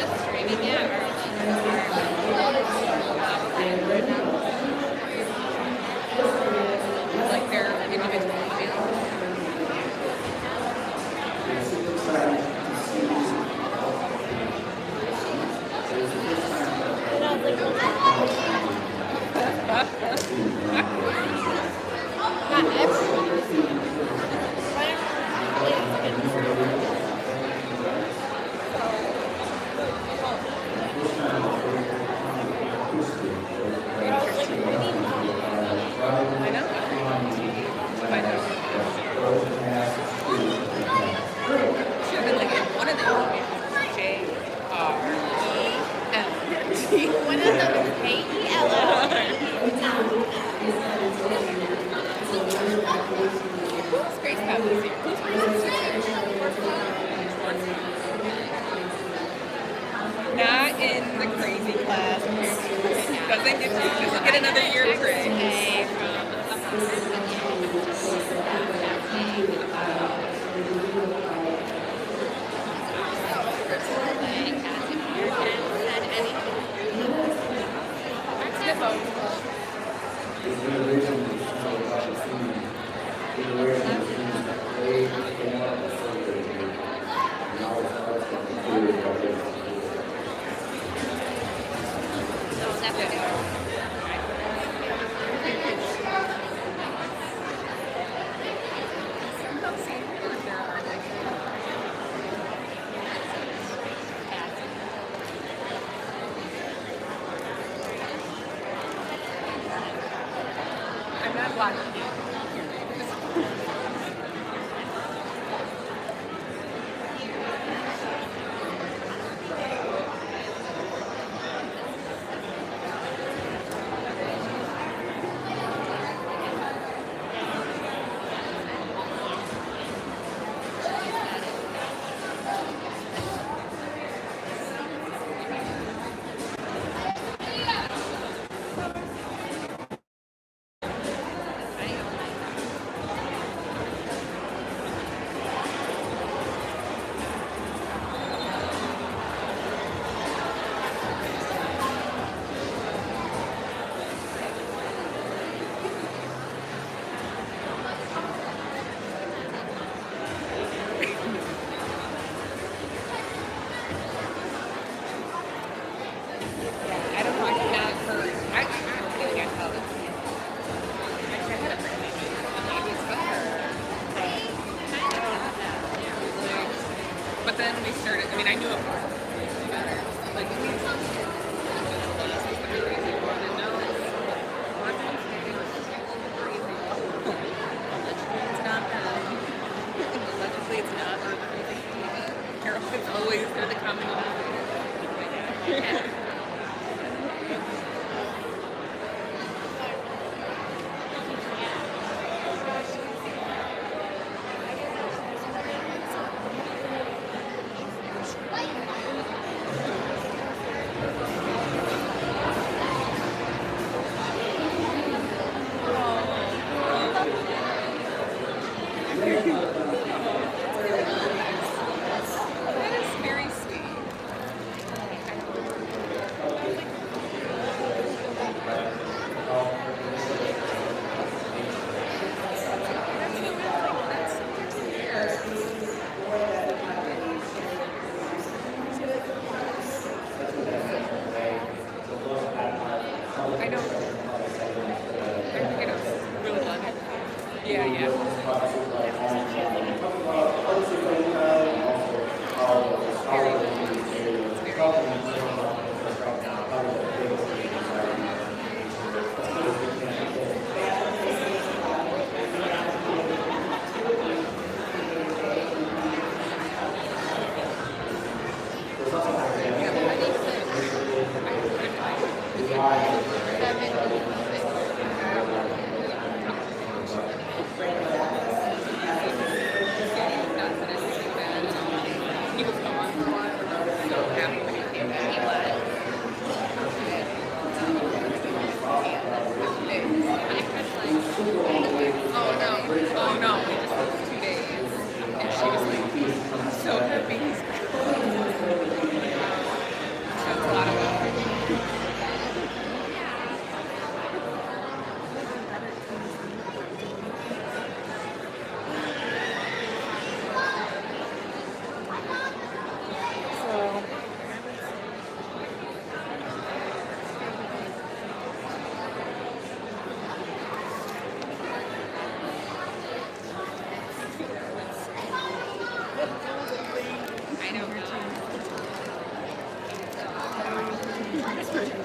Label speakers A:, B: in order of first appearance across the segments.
A: just streaming it or like their individual emails?
B: Not everyone.
A: I know. I know. Should have been like in one of the emails. J-R-E-M-T.
B: One of them is K-E-L-L.
A: Who's Grace Pat this year? Who's Grace's teacher? Not in the crazy class. Doesn't get another year credit. I'm not blocking you. I don't know. I think that for I feel like I felt it. Actually, I had a friend maybe it's with her. But then we started. I mean, I knew it was better. Like we crazy one, and now it's not that. Allegedly, it's not that crazy. Carol, it's always they're the common denominator. That is very sweet. Yeah, I saw that.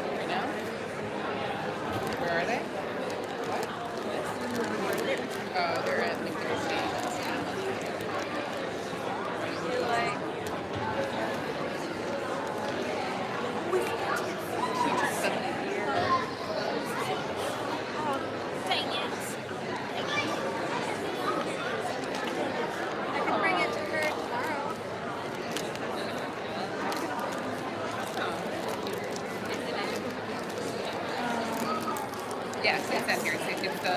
A: Right now? Where are they? What? Oh, they're at the clear stations. Teacher suddenly here.
B: Dang it. I can bring it to her tomorrow.
A: Yes, it's in here. So it's the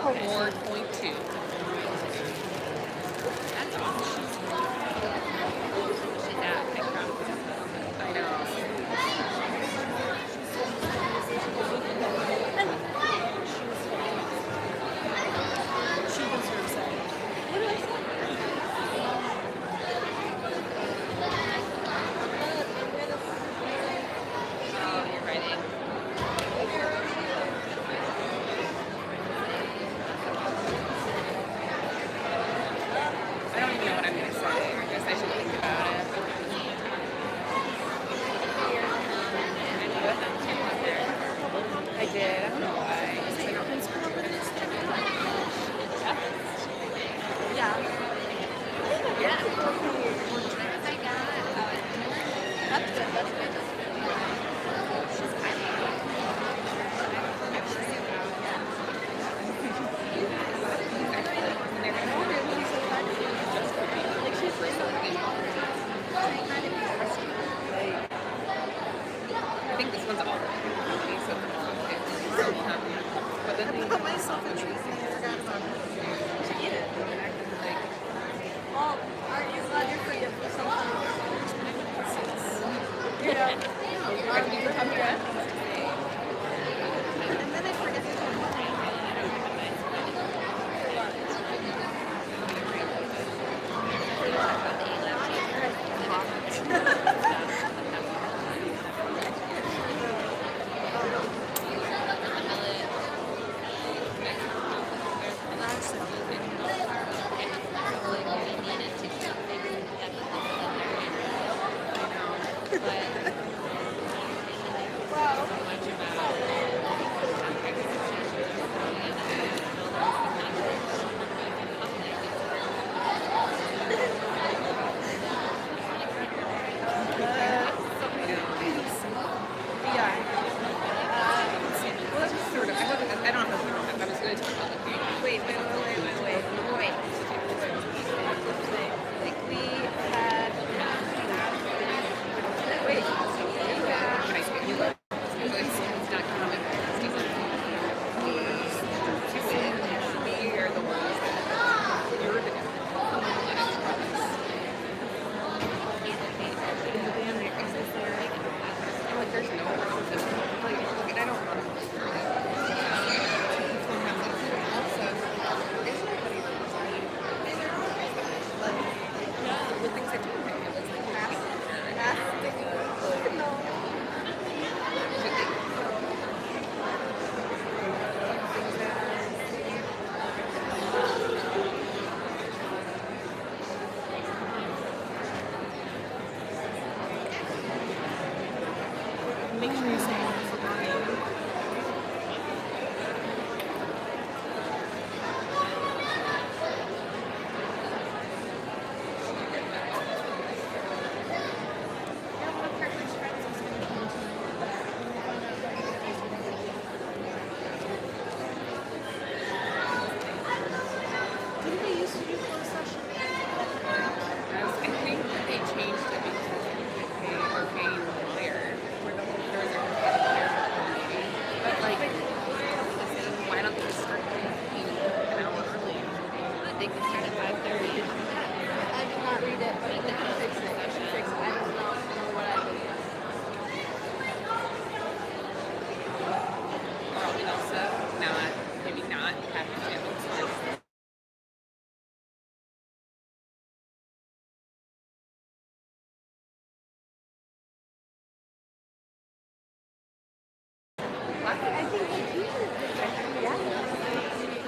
A: award point 2.
B: That's awesome. She's at pickup.
A: I know.
B: She deserves it. What did I say?
A: Oh, you're writing.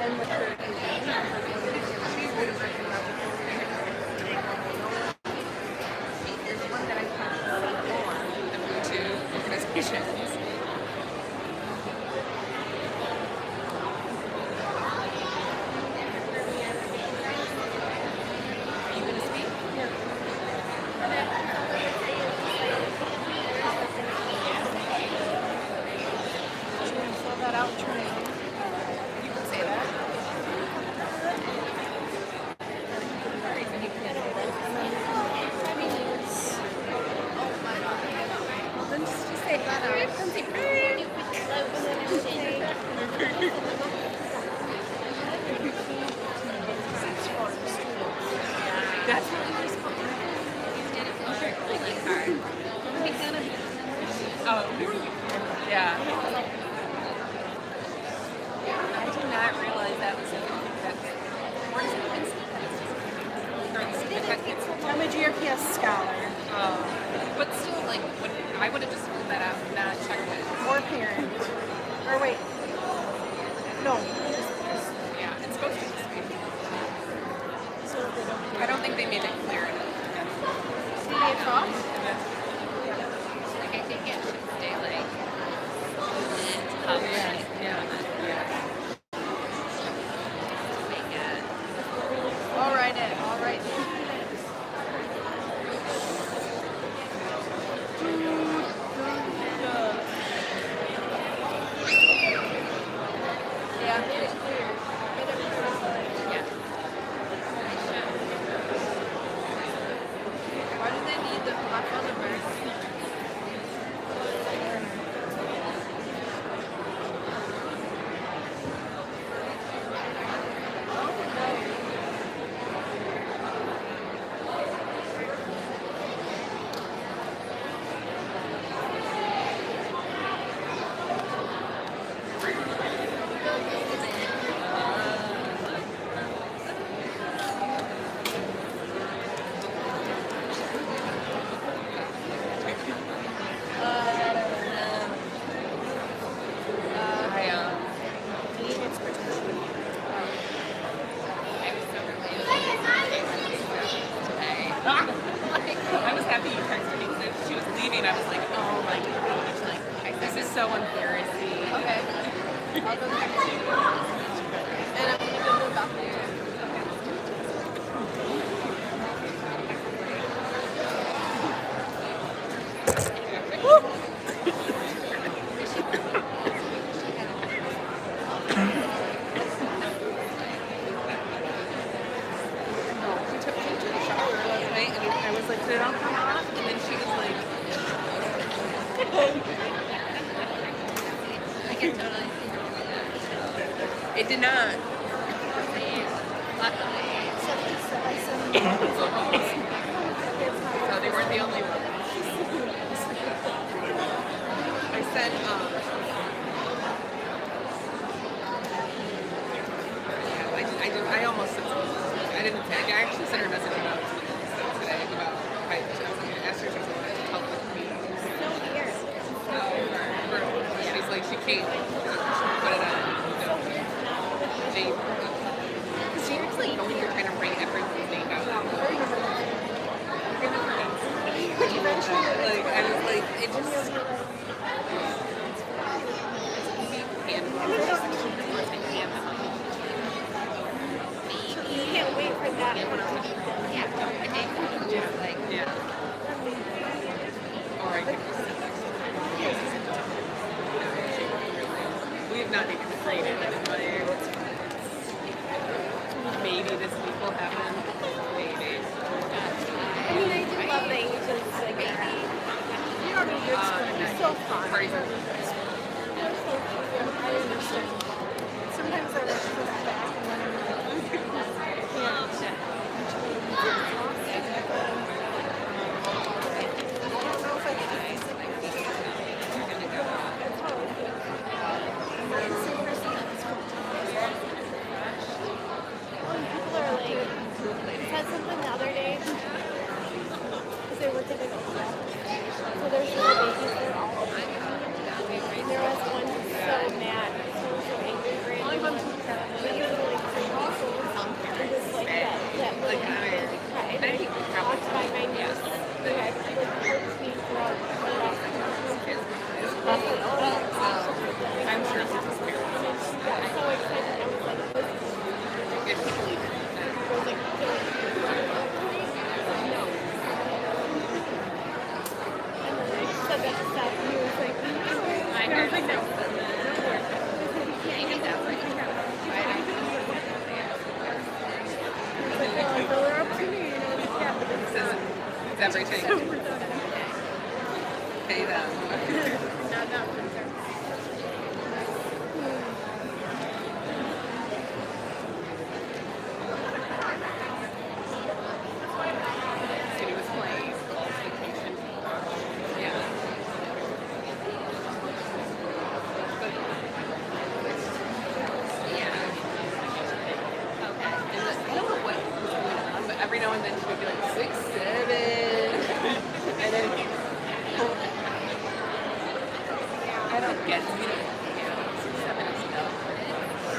B: one with her.
A: There's one that I talked about before, the two organizations. Are you going to speak?
B: Fill that out, training.
A: You can say that.
B: Then just say that out. Then say,
A: That's really useful. Oh, yeah. I did not realize that was a what is it?
B: I'm a GRPS scholar
A: But still, like, I would have just filled that out and not checked it.
B: or parent. Or wait. No.
A: Yeah, it's supposed to be this way.
B: So they don't
A: I don't think they made it clear enough.
B: CDH off?
A: Like, I think it should stay like. Yeah.
B: I'll write it. I'll write it. Yeah.
A: Why do they need my phone number? I was happy you texted me because she was leaving. I was like, oh my gosh, like this is so embarrassing.
B: Okay. I'll go text you. And I'm gonna go to the bathroom too.
A: We took her to the shower last night, and I was like, did it all come off? And then she was like, it did not. So they weren't the only one. I said, I almost said something. I didn't tag. I actually sent her a message about today about I was going to ask her if she wanted to help with me. She's like, she can't put it on. Because she actually told me you're trying to bring everyone's name out. Like, I was like, it just.
B: You can't wait for that.
A: Yeah. Or I could just sit next to her. We have not even created anybody. Maybe this week will happen. Maybe.
B: I mean, I do love that you just like you don't need your school. It's so fun.
A: Parties are
B: I understand. Sometimes I wish for that back and then there was one so mad, so angry, but he was
A: It's everything. Pay them. City was playing False Vacation. Yeah. But, yeah. Okay. And I don't know what was going on, but every now and then she would be like 6, 7, and then I don't get you know, 6, 7 is no.
C: I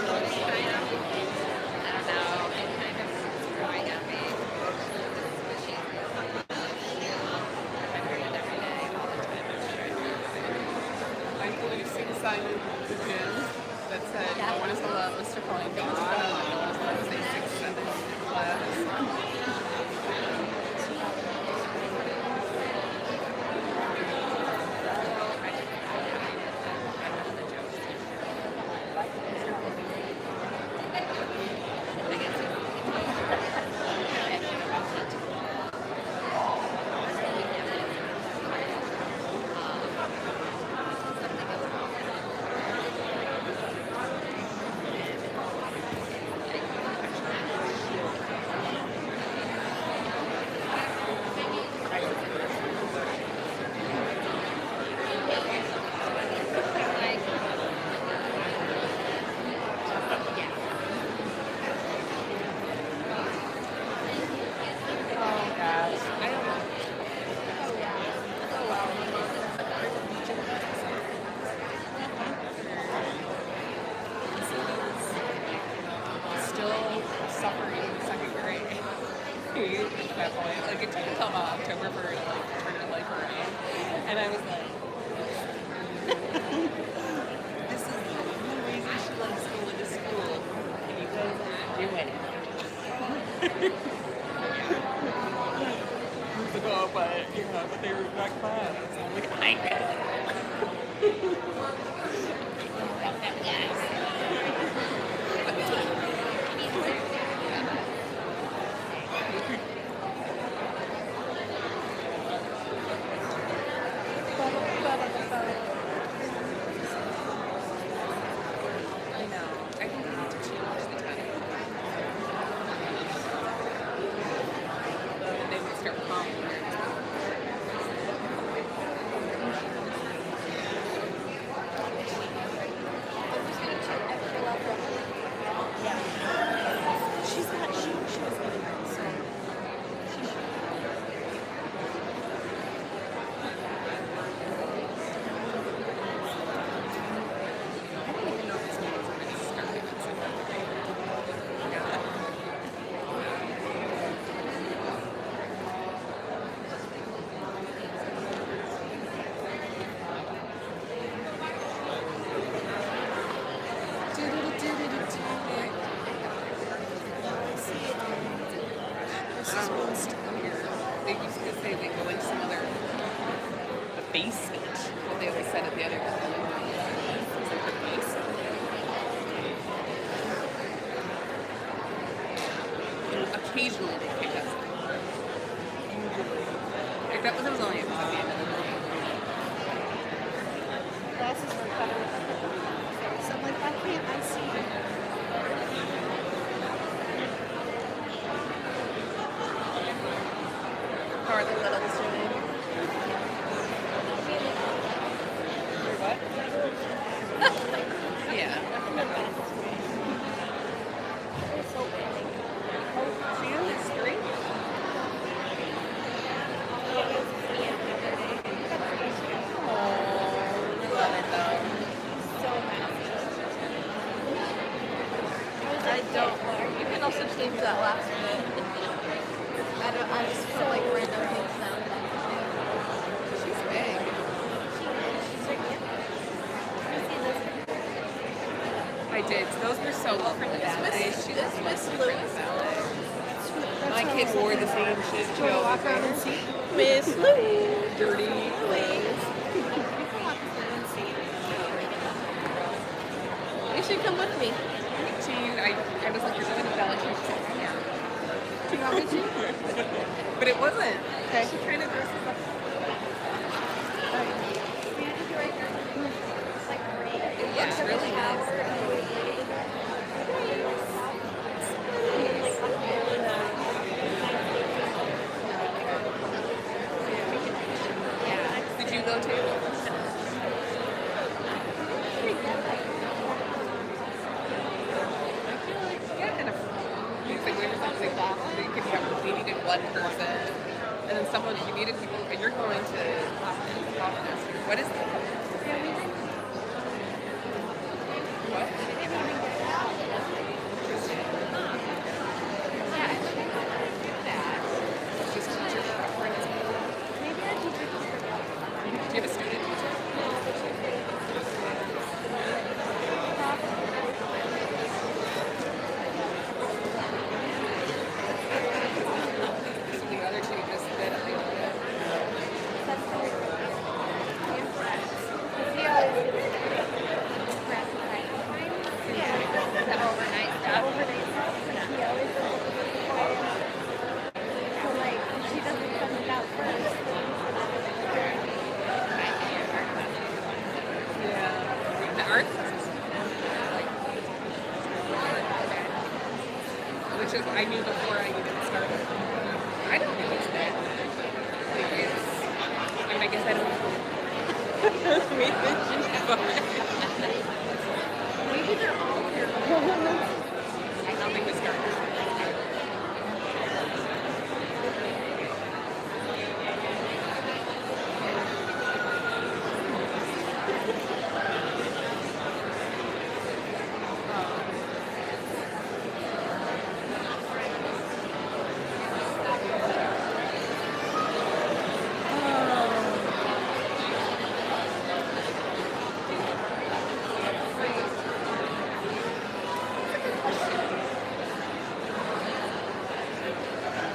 C: don't know. It kind of growing up me. I heard it every day, all the time. I'm sure.
A: I policing sign in the gym that said, no one is allowed, Mr. Pauling, no one's allowed to say 6, 7 class. Oh gosh, I don't know. Still suffering in second grade. At that point, like it took until about October for her to like turn her life around, and I was like, "This is the only reason she loves going to school, and you guys aren't doing it." Like, oh, but they were in that class. I'm like, I know. I know. I think we need to change the time. And they would start calling. I don't even know if this meeting's already started. They used to say they go into some other the basement. What they always said at the other building. It's like the basement. And occasionally they pick us. Like that was only at the end of the night.
B: Glasses were covered up. So I'm like, why can't I see?
A: How are the littles doing? Your what? Yeah.
B: They're so big.
A: Oh, she is 3? Oh, love it though.
B: So massive.
A: I don't.
B: You can also change that last bit. I just feel like random things sound.
A: She's big.
B: She's gigantic. You see this?
A: I did. Those were so well for the ballet. She was
B: Miss
A: for
B: Lewis.
A: the ballet.
B: That's
A: My
B: what
A: kid
B: I was
A: wore
B: like,
A: the same shit
B: do
A: too.
B: you want to walk around and see? Miss Lou.
A: Dirty clothes.
B: You should come with me.
A: I was like, you're going to ballet. She's like, yeah.
B: Do you want me to?
A: But it wasn't.
B: Okay.
A: She kind of dresses up. It looks really nice. Did you go too? Yeah, kind of. It's like we were something that you could have, we needed one person, and then someone you needed people, and you're going to what is that? What? It's just teacher preference. Do you have a student teacher? So the other two just did it. Yeah. The art classes. Which is I knew before I even started. I don't think it's that. Like it's, I mean, I guess I don't. Maybe they're all here. I don't think we started.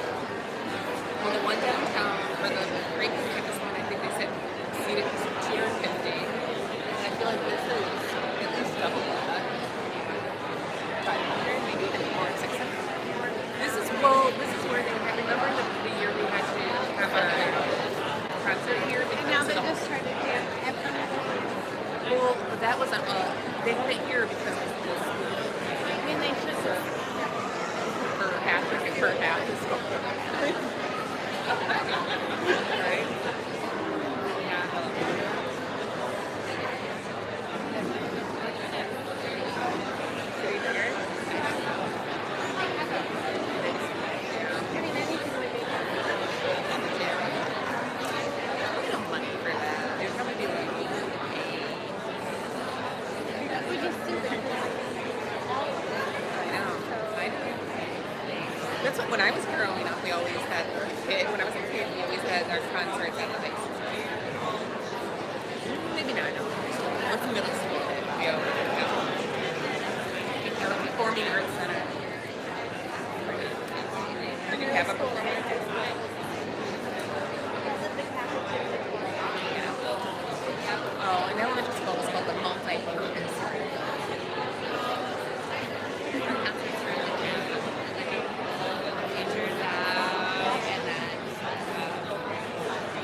A: Well, the one downtown, or the great campus one, I think they said seated was 250. And I feel like this is at least double that. 500, maybe even more, 600. This is where they had, remember the year we had to have our concert here?
B: And now
A: Because
B: they're
A: of-
B: just trying to do
A: well, that wasn't, they had it here because it was
B: I mean, they should.
A: for half the scope. Right? Sitting here.
B: I mean, anything would be
A: We don't money for that. It'd probably be like
B: we just stupid.
A: I know. That's what when I was growing up, we always had when I was a kid, we always had our concerts at the high school. Maybe not. No. Once in middle school, it would be over. The Performing Arts Center. Did you have a performing arts center? Oh, in elementary school, it was called the multi-purpose.
C: Teachers out, and then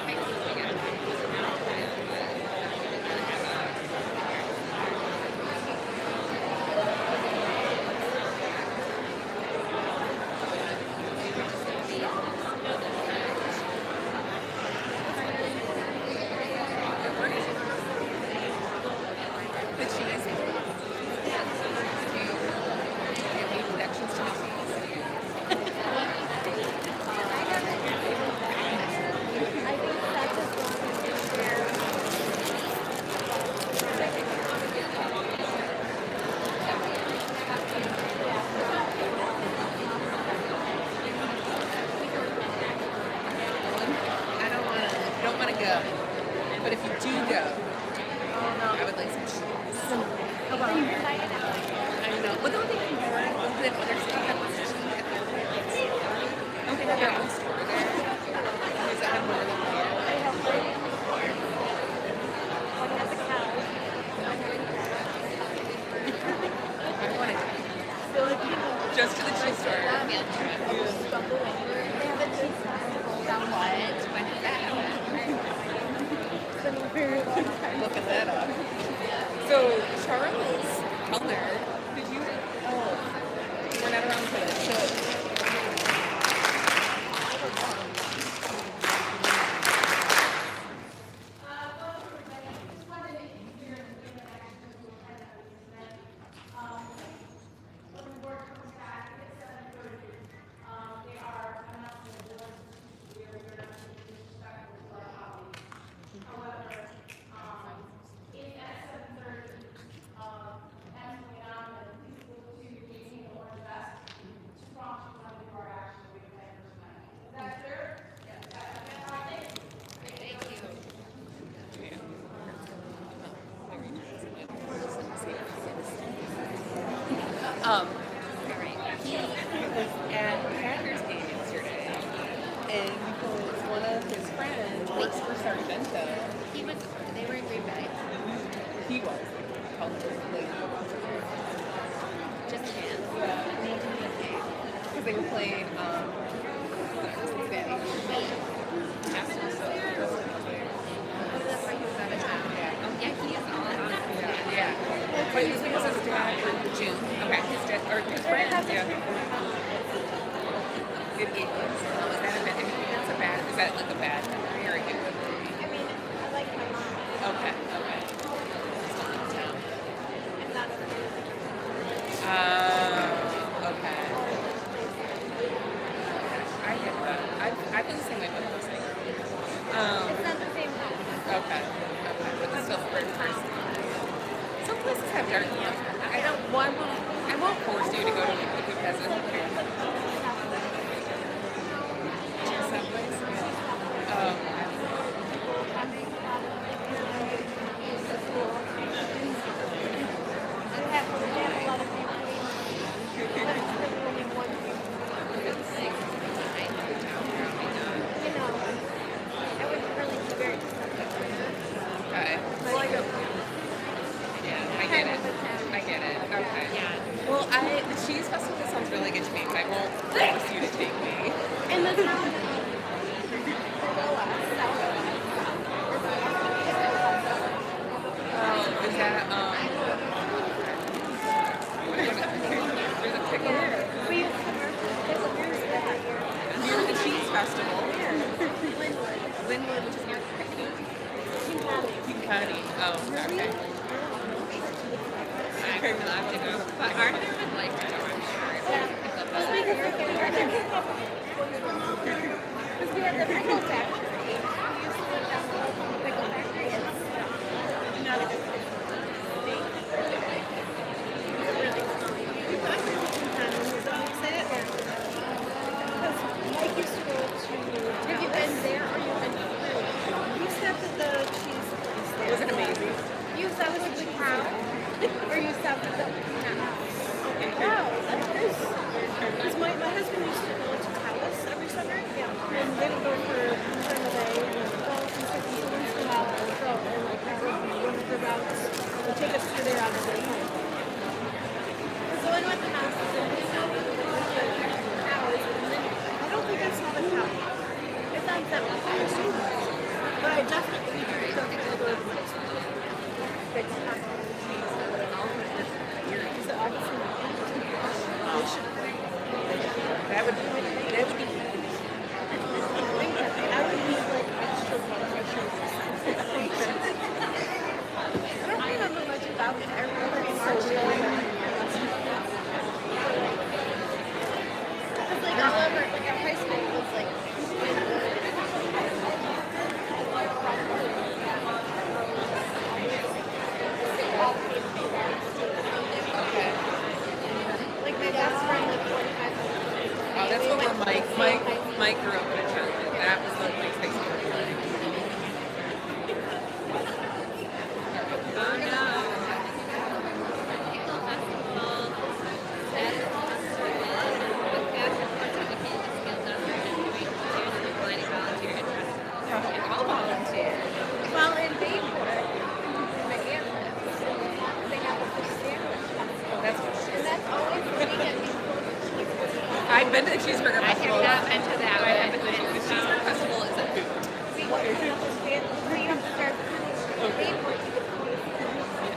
C: high school again.
A: The cheese. Do you have any connections to the cheese?
B: I think that's as long as it's there.
A: I don't want to go. But if you do go, I would like some cheese.
B: How about you?
A: I know. Well, don't they have more? Don't they have other stuff that was cheap at their place? Don't they have their own store there? Does it have more than that?
B: They have one has a cow.
A: I want to just to the cheese store.
B: They have a cheese festival.
C: When did that happen?
B: It's been a very long time.
A: Looking that up. So Charles Kellner, did you? Oh, we're not around for this. So he was at Packers game yesterday, and because one of his friends works for Sargento,
C: They were in Green Bay.
A: he was. Like,
C: Just chance.
A: because they were playing, what's his name?
C: Castles there? Oh, that's right. He was out of town.
A: Yeah.
C: Oh, yeah, he is all out.
A: Yeah. But it's because his dad, or June, okay, his dad, or his friend, yeah. It is. Oh, is that a bad, I mean, that's a bad, is that like a bad memory or a good memory?
B: I mean, I like my mom.
A: Okay, okay.
B: I'm not okay.
A: Okay. I get that. I feel the same way with those things.
B: It's not the same house.
A: Okay. Okay. But it's still very first. Some places have dark. I don't. Well, I won't force you to go to a group as a someplace. Okay. Yeah, I get it. I get it. Okay.
C: Yeah.
A: Well, the cheese festival sounds really good to me, but I won't force you to take me.
B: In the town.
A: Is that there's a pickle
B: We used to work with years that year.
A: near the cheese festival.
B: Linwood.
A: Linwood, which is near Pickney.
B: King County.
A: Oh, okay.
C: I would love to go. But Arthur would like to go, I'm sure.
B: Because we had the pickle factory. We used to live down the road from the pickle factory. It's not a good place. Mike used to go to. Have you been there or you've been through? You stopped at the cheese place there.
A: Was it amazing?
B: You stopped at the cow? Or you stopped at the wow, that's nice. Because my husband used to go to Palace every summer. Yeah. And they would go for during the day and go from 50 to once in a while and go. And like that would be one of the routes. Would take us through there on the way home. So I went to house and we saw the cows and then I don't think I saw the cow. I thought that was I assumed it was. But I definitely took the place. Fixed up.
A: That would be.
B: I would need like extra blood pressure. I don't remember much about it. I remember it's so weird. Because like all over, like our high school was like. Like my best friend lived 45 minutes.
A: Oh, that's what where Mike grew up in a town. That was like Mike's high school.
C: Oh no. Pickle Festival. That is started with passion for educating the skills of and doing volunteers and planning volunteer interest.
A: And all volunteer.
B: Well, in Bayport, in the campus, they have a fish sandwich.
A: That's
B: And that's always pretty good.
A: I I've been to the cheeseburger
C: I have
A: festival.
C: not been to that
A: I
C: one.
A: have been to the cheeseburger festival. Is a food.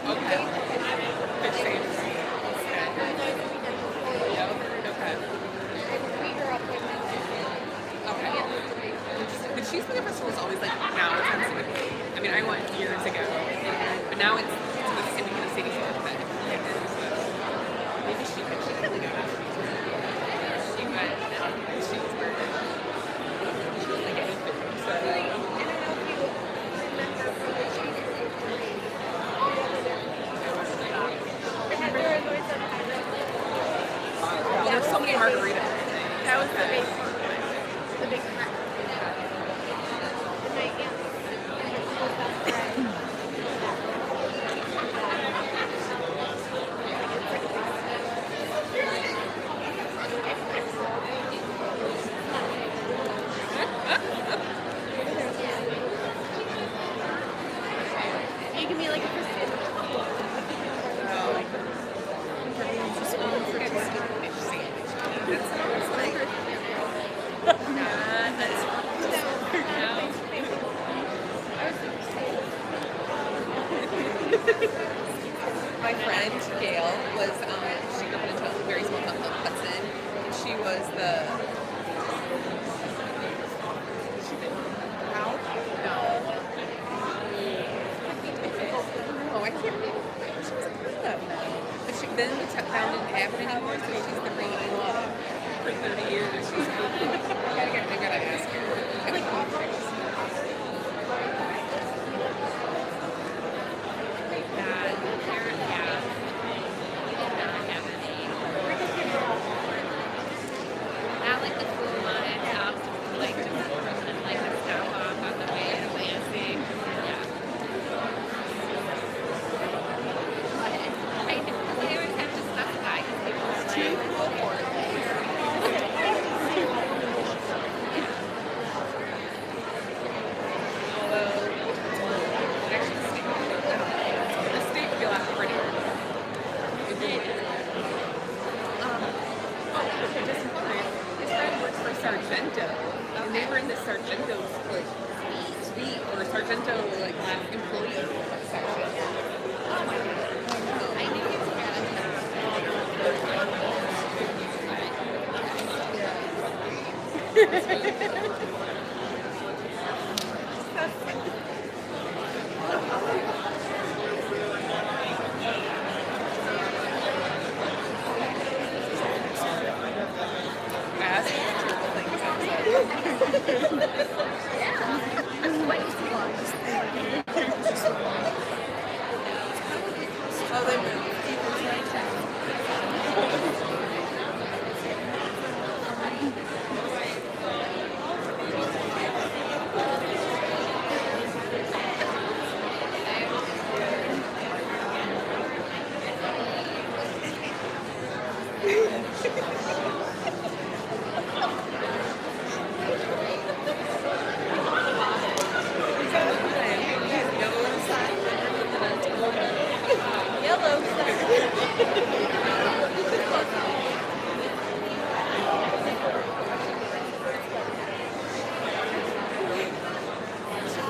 A: Okay. Fish saves. Yep. Okay. Okay. The cheeseburger festival is always like now it's in Singapore. I mean, I went years ago, but now it's with in the city center. But maybe she could really go. She went cheeseburger. She was like any food. So well, there's so many margaritas.
B: That was the big one. The big crack. You can be like a Christian. Everyone's just waiting for
A: That sounds like my friend Gail was she grew up in a very small town called Hudson, and she was the no. Oh, I can't remember. She was a grown up now. But she then found didn't have it anymore, so she's the reigning for 30 years. She's I gotta ask her.
C: Not like the cool one itself, like just like a stop off on the way to Lansing. Yeah. I they always have to specify because people are like,
A: The state would be a lot prettier. Just fine. His friend works for Sargento, and they were in the Sargento like suite or Sargento like employee section.
C: I knew he was bad.
A: Ask triple things outside. Oh, they moved.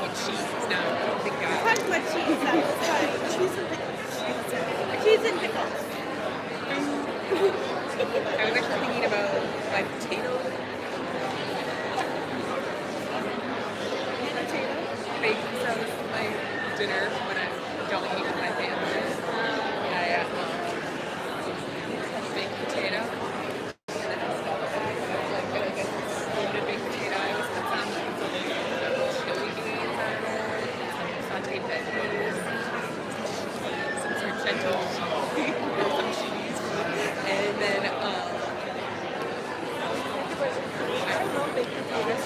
A: What cheese now? Big guy.
B: Talk about cheese. That's fine. Cheese and pickles. Cheese and pickles.
A: I was actually thinking about my potato baked some of my dinner when I don't eat with my family. I baked potato. And then like a loaded baked potato. I always put some chili beans on it, some sauteed veggies, some sargento cheese, some cheese, and then I don't know baked potatoes.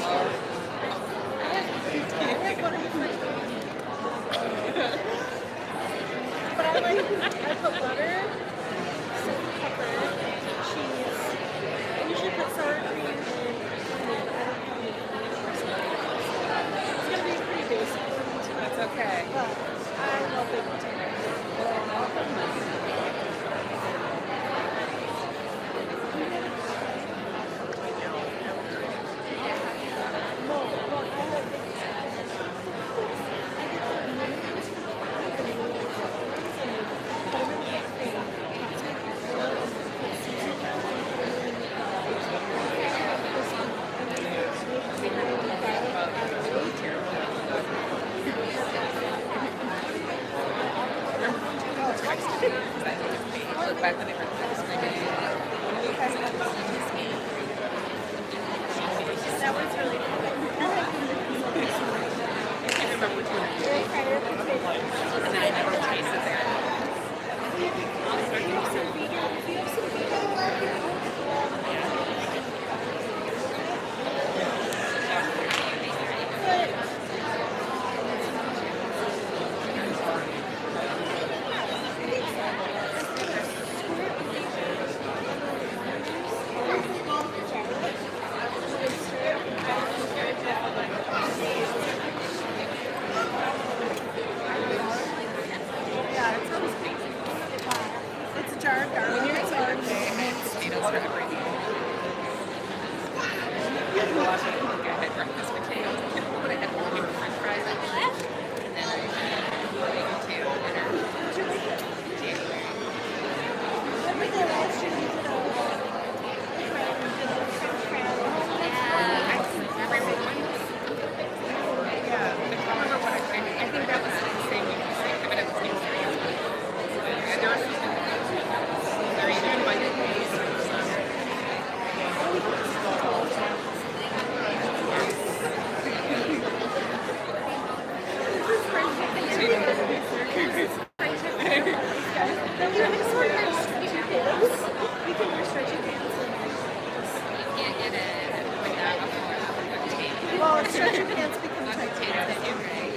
B: stretchy pants become tight pants.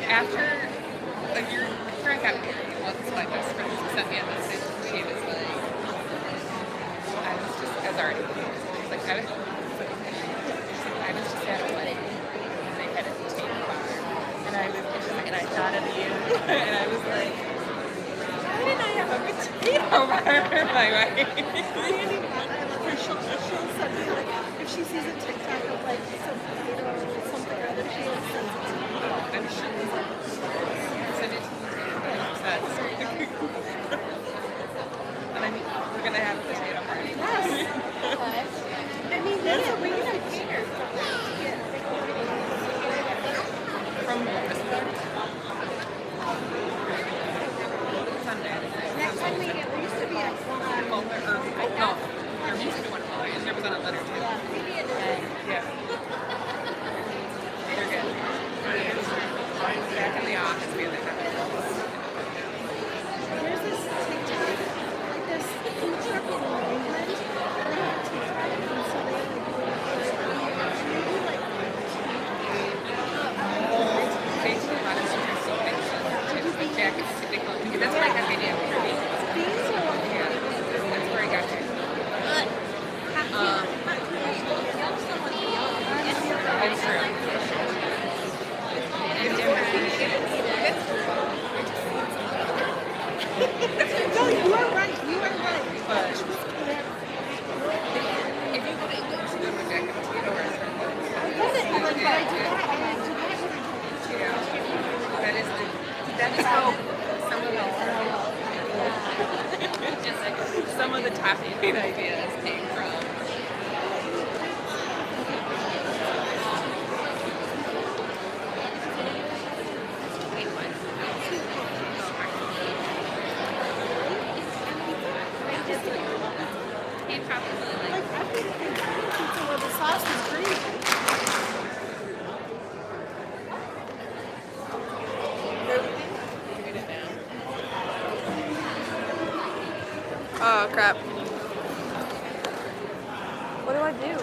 A: After a year after I got married, one of my best friends sent me a message. She was like, I was just, I was already, she's like, I was just at a wedding, and they had a potato bar, and I was, she's like, and I thought of you, and I was like, why didn't I have a potato bar in my life?
B: She'll send me like if she sees a TikTok of like some potato or something or other, she'll send it to me.
A: I'm sure send it to me too, but I'm obsessed. And I mean, we're gonna have a potato party.
B: Yes. I mean, that's a weird idea.
A: From Bristol. Sunday.
B: Next time we get, there used to be a
A: Well, no, there used to be one Molly, and there was on a letter too. Yeah. They're good. Back in the office, we have it.
B: there's this TikTok, like this food truck in New England, and they have TikTok, and so they do like
A: They do a lot of super sweet jackets. They call it. That's where I got the idea for me.
B: beans or what?
A: Yeah, that's where I got it. It's true. It's
B: No, you are right. You are right.
A: but if you go to England, you go to Jack and Potato restaurant.
B: I get it, but I do that. I do that.
A: Yeah. That is how some of the top 8 ideas came from. Wait, what? He probably like
B: Like, I think pizza where the sauce is green.
A: get it down.
D: Oh crap. What do I do?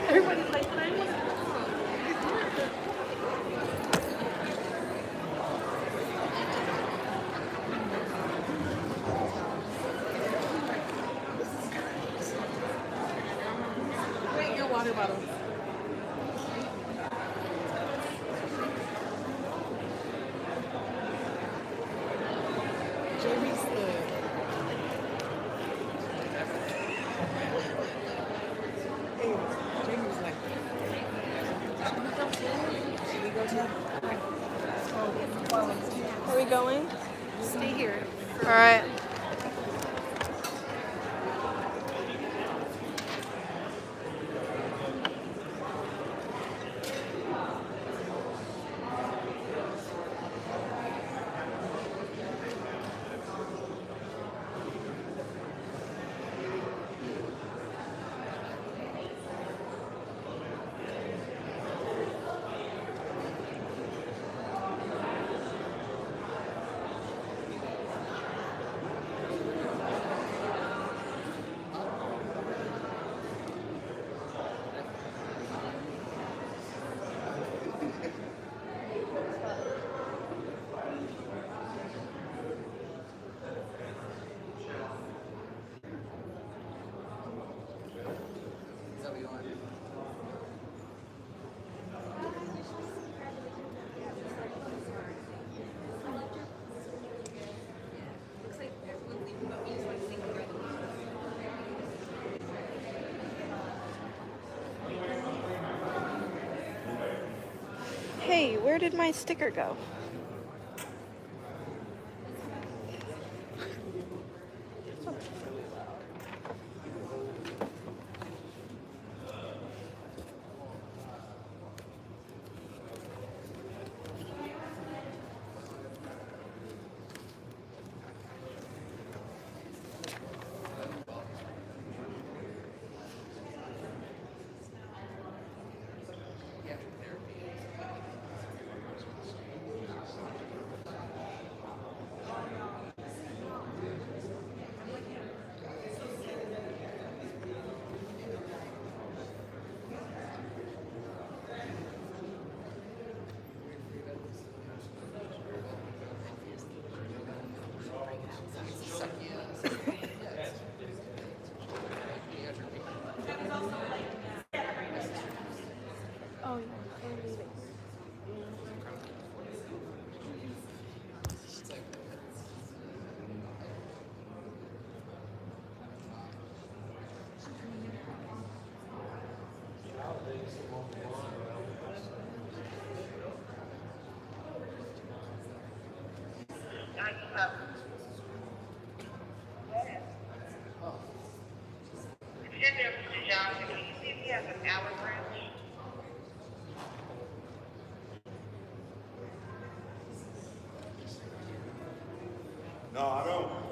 B: Everybody's like, I want to.
A: Wait, your water bottle. Jamie's Jamie's like, should we go to?
D: Are we going?
A: Stay here.
D: All right. Hey, where did my sticker go?
E: No, I don't.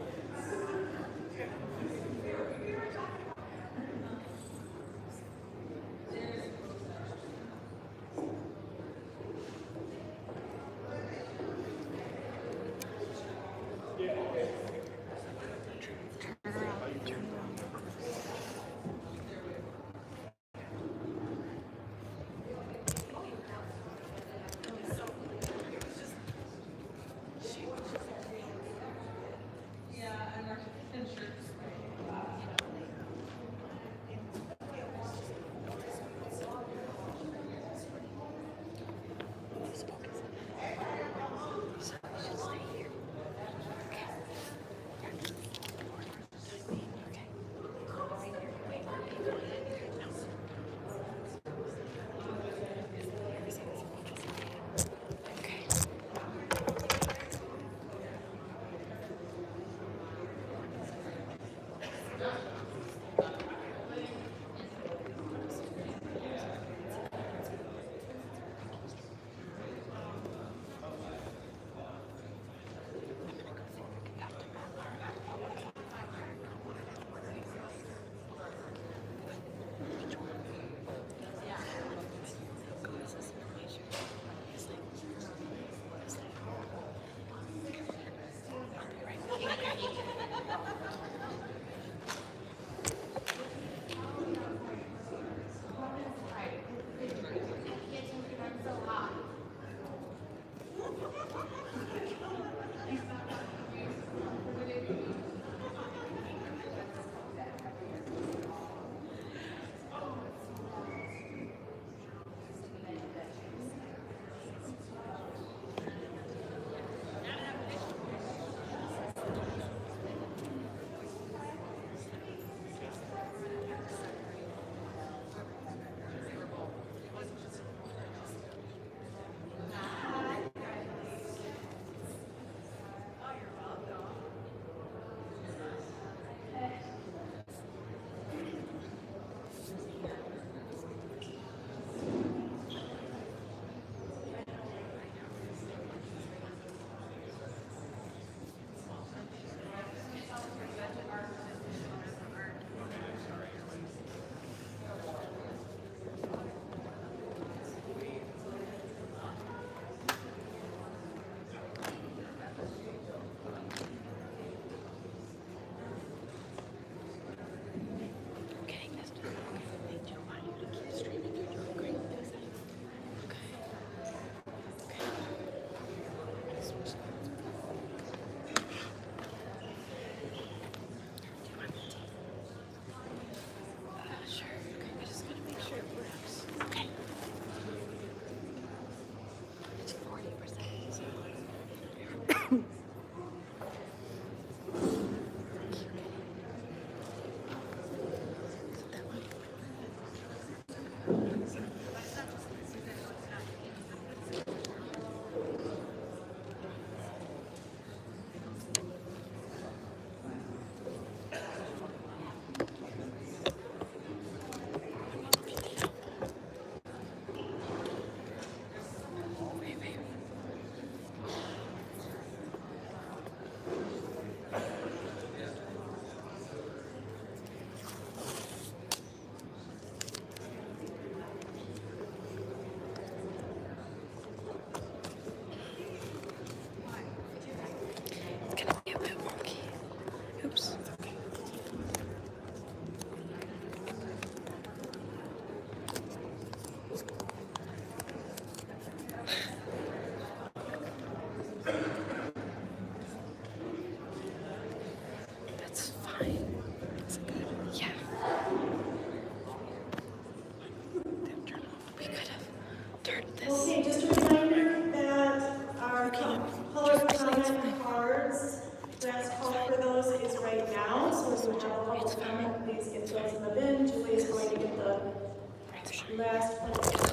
B: Okay, just a reminder that our public comment cards, last call for those is right now, so if you have a public comment, please get those in the bin. Julie is going to get the last public cards.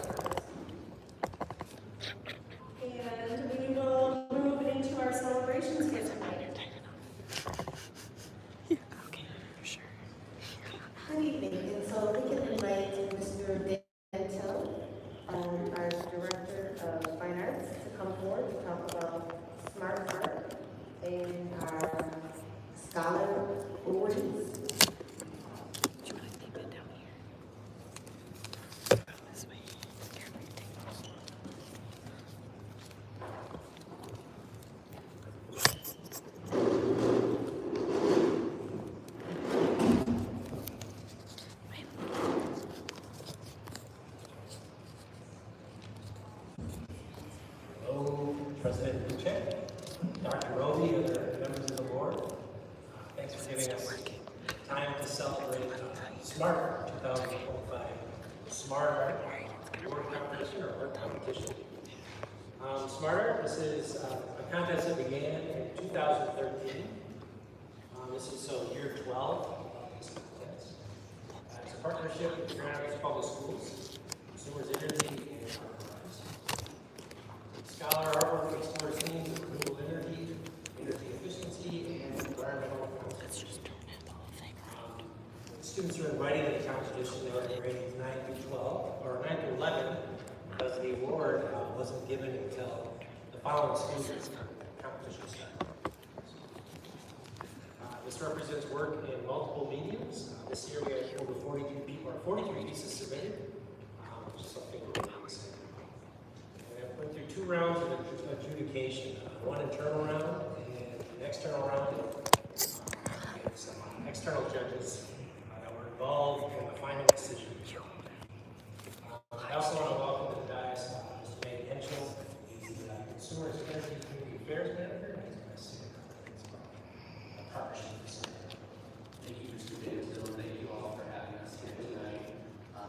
B: And we will move into our celebrations here tonight.
E: giving us time to celebrate Smart 2025. Smart Art Award Competition or Art Competition. Smart Art, this is a contest that began in 2013. This is so year 12 of this contest. It's a partnership with Grand Rapids Public Schools, Consumers Energy, and Enterprise. Scholar artwork explores themes of renewable energy, energy efficiency, and environmental conservation. Students are invited to the competition. They are grades 9 through 12, or 9 through 11, because the award wasn't given until the following school year competition started. This represents work in multiple mediums. This year we had over 43 pieces submitted, which is something we're really excited about. And we went through 2 rounds of adjudication, one internal round and an external round. And some external judges that were involved in the final decision. I also want to welcome to the dais Mr. Nate Henschel. He's the Consumers Energy Community Affairs Manager. He's going to see a partnership.
F: Thank you, Mr. Davidson. Thank you all for having us here tonight.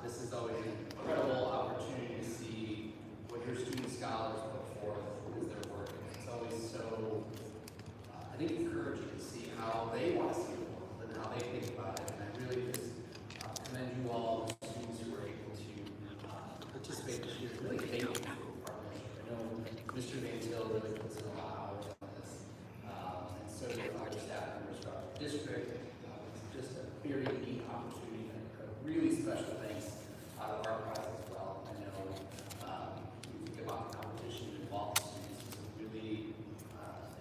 F: This is always an incredible opportunity to see what your student scholars put forth as their work. It's always so, I think, encouraging to see how they want to see the world and how they think about it. And I really just commend you all, the students who were able to participate this year. Really thank you for the partnership. I know Mr. Van Til really puts in a lot of hours on this, and so do our staff members throughout the district. Just a very neat opportunity and a really special thanks out of our prize as well. I know when you think about the competition and involved students, it's a really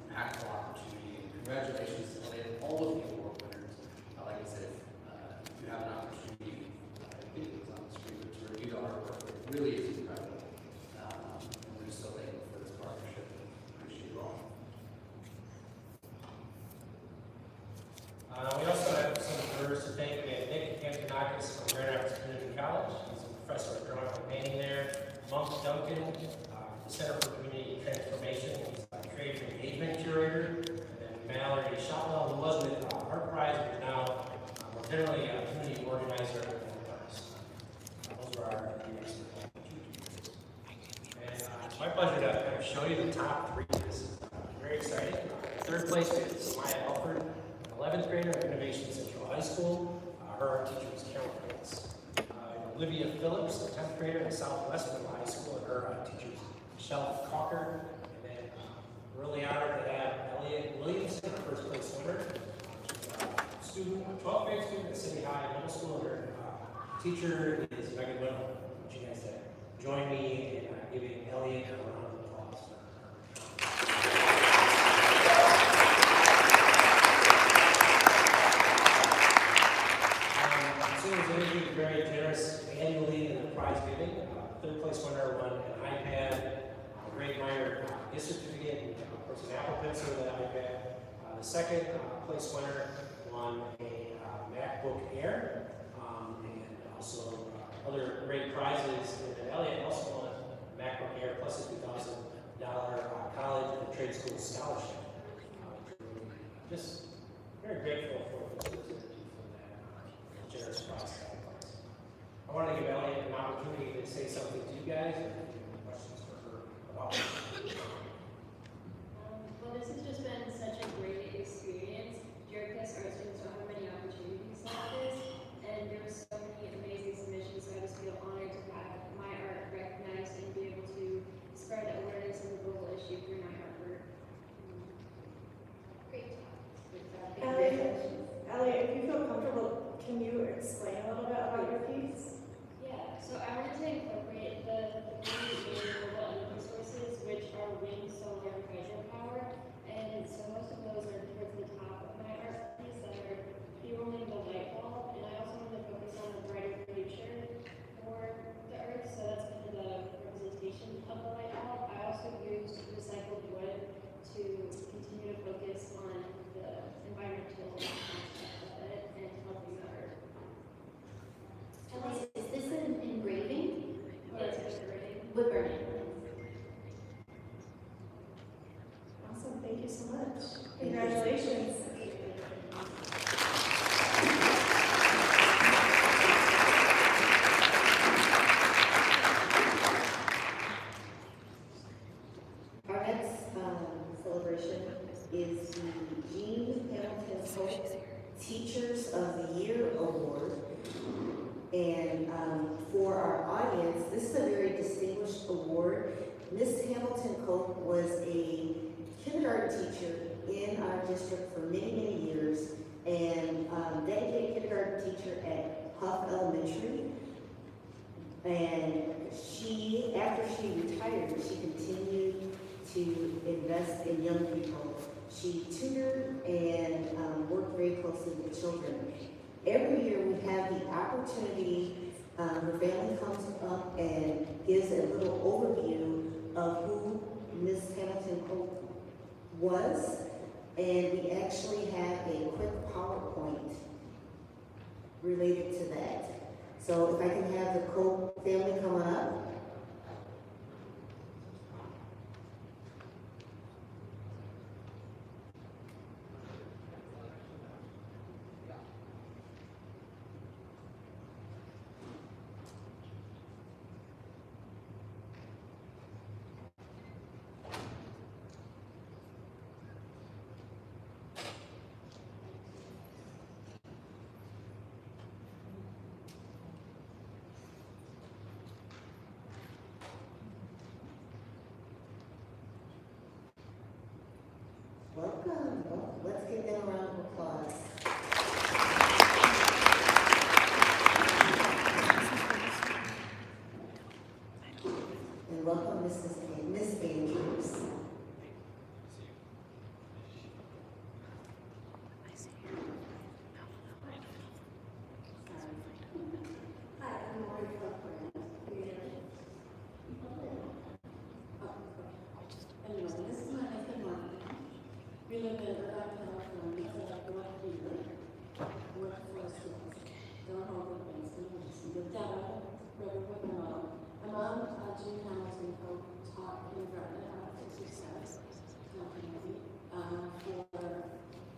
F: impactful opportunity. And congratulations to all of the award winners. Like I said, if you have an opportunity, I think it was on the screen, to review the artwork. It really is incredible. And we're just so thankful for this partnership. Appreciate you all.
E: We also have some members to thank. We have Nick Antonakis from Grand Rapids Community College. He's a professor of drawing and painting there. Monk Duncan, the Center for Community Transformation. He's a trade and engagement curator. And then Mallory Shotwell, who was with Art Prize, but now more generally a community organizer and artist. Those are our next two. And it's my pleasure to kind of show you the top 3. This is very exciting. Third place we have Samaya Alford, 11th grader at Innovation Central High School. Her art teacher was Carol Prince. Olivia Phillips, a 10th grader at Southwest Middle High School, and her teacher is Michelle Cocker. And then really honored to have Elliot Williamson, our first place winner. She's a student, a 12th grade student at City High Middle School, and her teacher is Megan Whittle. Would you guys join me in giving Elliot a round of applause for her? Consumers Energy is very generous annually in the prize giving. Third place winner won an iPad, a grade minor gift certificate, and of course an Apple Pencil with an iPad. The second place winner won a MacBook Air, and also other great prizes. And Elliot also won a MacBook Air plus a $2,000 college and trade school scholarship. Just very grateful for Consumers Energy for that generous prize. I want to give Elliot an opportunity to say something to you guys and if you have questions for her about it.
C: Well, this has just been such a great experience. GRPS art students don't have many opportunities like this, and there were so many amazing submissions, so I just feel honored to have my art recognized and be able to spread awareness of the global issue through my artwork. Great job.
B: Elliot, if you feel comfortable, can you explain a little bit about your piece?
C: Yeah, so I wanted to incorporate the three renewable energy sources, which are wind, solar, and hydropower. And so most of those are towards the top of my art piece that are fueling the light bulb. And I also wanted to focus on a brighter future for the earth, so that's kind of the representation of the light bulb. I also used recycled wood to continue to focus on the environmental aspect of it and helping the earth.
G: Teachers of the Year Award. And for our audience, this is a very distinguished award. Miss Hamilton Cope was a kindergarten teacher in our district for many, many years, and dedicated kindergarten teacher at Huff Elementary. And she, after she retired, she continued to invest in young people. She tutored and worked very closely with children. Every year we have the opportunity, her family comes up and gives a little overview of who Miss Hamilton Cope was, and we actually have a quick PowerPoint related to that. So if I can have the Cope family come on up. Welcome. Let's give them a round of applause. And welcome Miss Andrews.
H: Hi, I'm Lori Flipper. Anyway, this is my husband Mark. We live in Irvine, California. So I grew up here. Worked for us. Don't hold the things. With dad, brother with my mom. My mom, Jean Hamilton, taught kindergarten at 66. For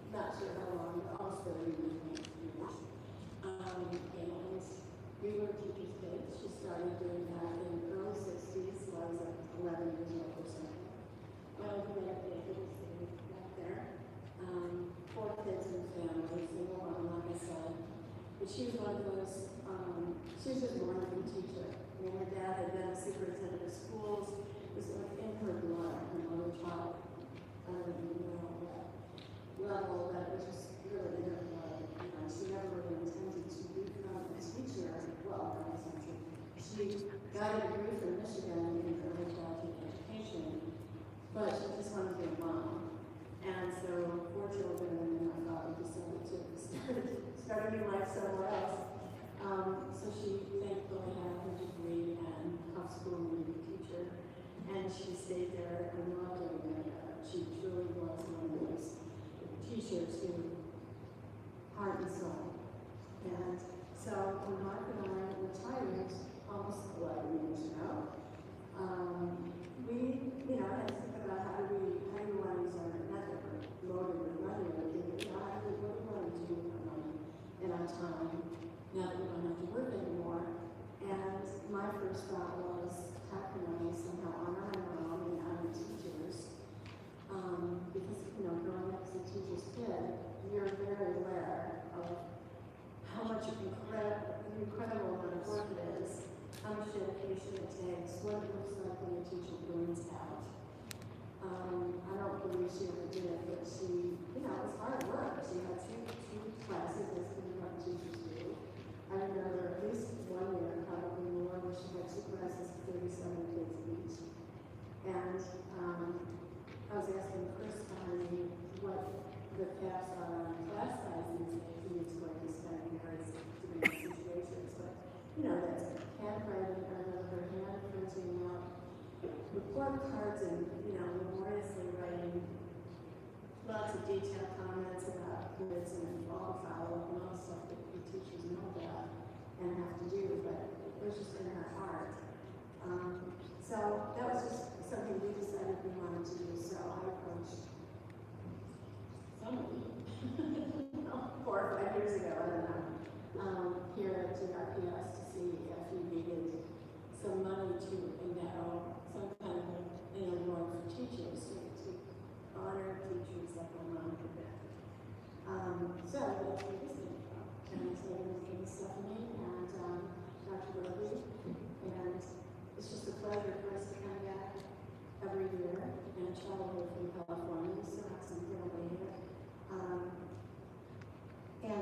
H: not sure how long, almost 30 years. And we were teachers' kids. She started doing that in the early 60s, so I was like 11 years old or something. Well, we had a baby back there. 4 kids in the family, single mom, like I said. But she was one of those, she was just a wonderful teacher. And her dad had been a superintendent of schools. It was like in her blood. Her mother taught, I don't even know what level, but it was just really in her blood. You know, she never really intended to become a teacher. Well, that was not true. She got a degree from Michigan in early childhood education, but she just wanted to be a mom. And so 4 children, and then my father decided to start a new life somewhere else. So she thankfully had her degree and homeschooling and teacher, and she stayed there and loved doing it. She truly was one of those teachers who heart and soul. And so when Mark and I retired almost 11 years ago, we, had to think about how do we want to use our, not that we're loaded with money or anything, but what do we want to do with our money and our time now that we don't have to work anymore. And my first thought was, how can I somehow honor my mom and honor teachers? Because, growing up as a teacher's kid, you're very aware of how much incredible amount of work it is, how much dedication it takes, what it looks like when a teacher burns out. I don't believe she ever did it, but she, it was hard work. She had two classes, as kindergarten teachers do. I remember at least 1 year, probably more, where she had 2 classes, 37 kids each. And I was asking Chris behind me what the caps are on class sizes, and he explained this kind of varies depending on situations. But, that's handwriting, I remember hand printing out report cards and, laboriously writing lots of detailed comments about kids and all follow-up and all stuff that the teachers know about and have to do, but it was just in her heart. So that was just something we decided we wanted to do, so I approached somebody 4 or 5 years ago, I don't know, here at GRPS to see if he needed some money to endow some kind of an award for teachers to honor teachers like my mom did. So that's what we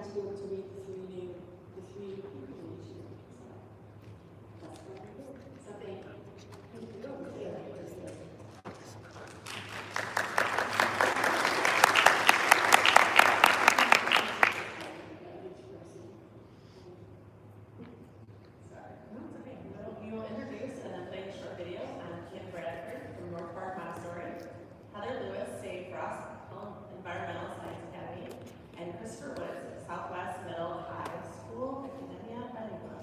H: to be able to meet the three people each year. So that's what I do. So thank you.
I: We will introduce and then play a short video on Kim Bradford from North Park Montessori, Heather Lewis, Save Frost Environmental Science Academy, and Christopher Woods, Southwest Middle High School Academia Bilingual.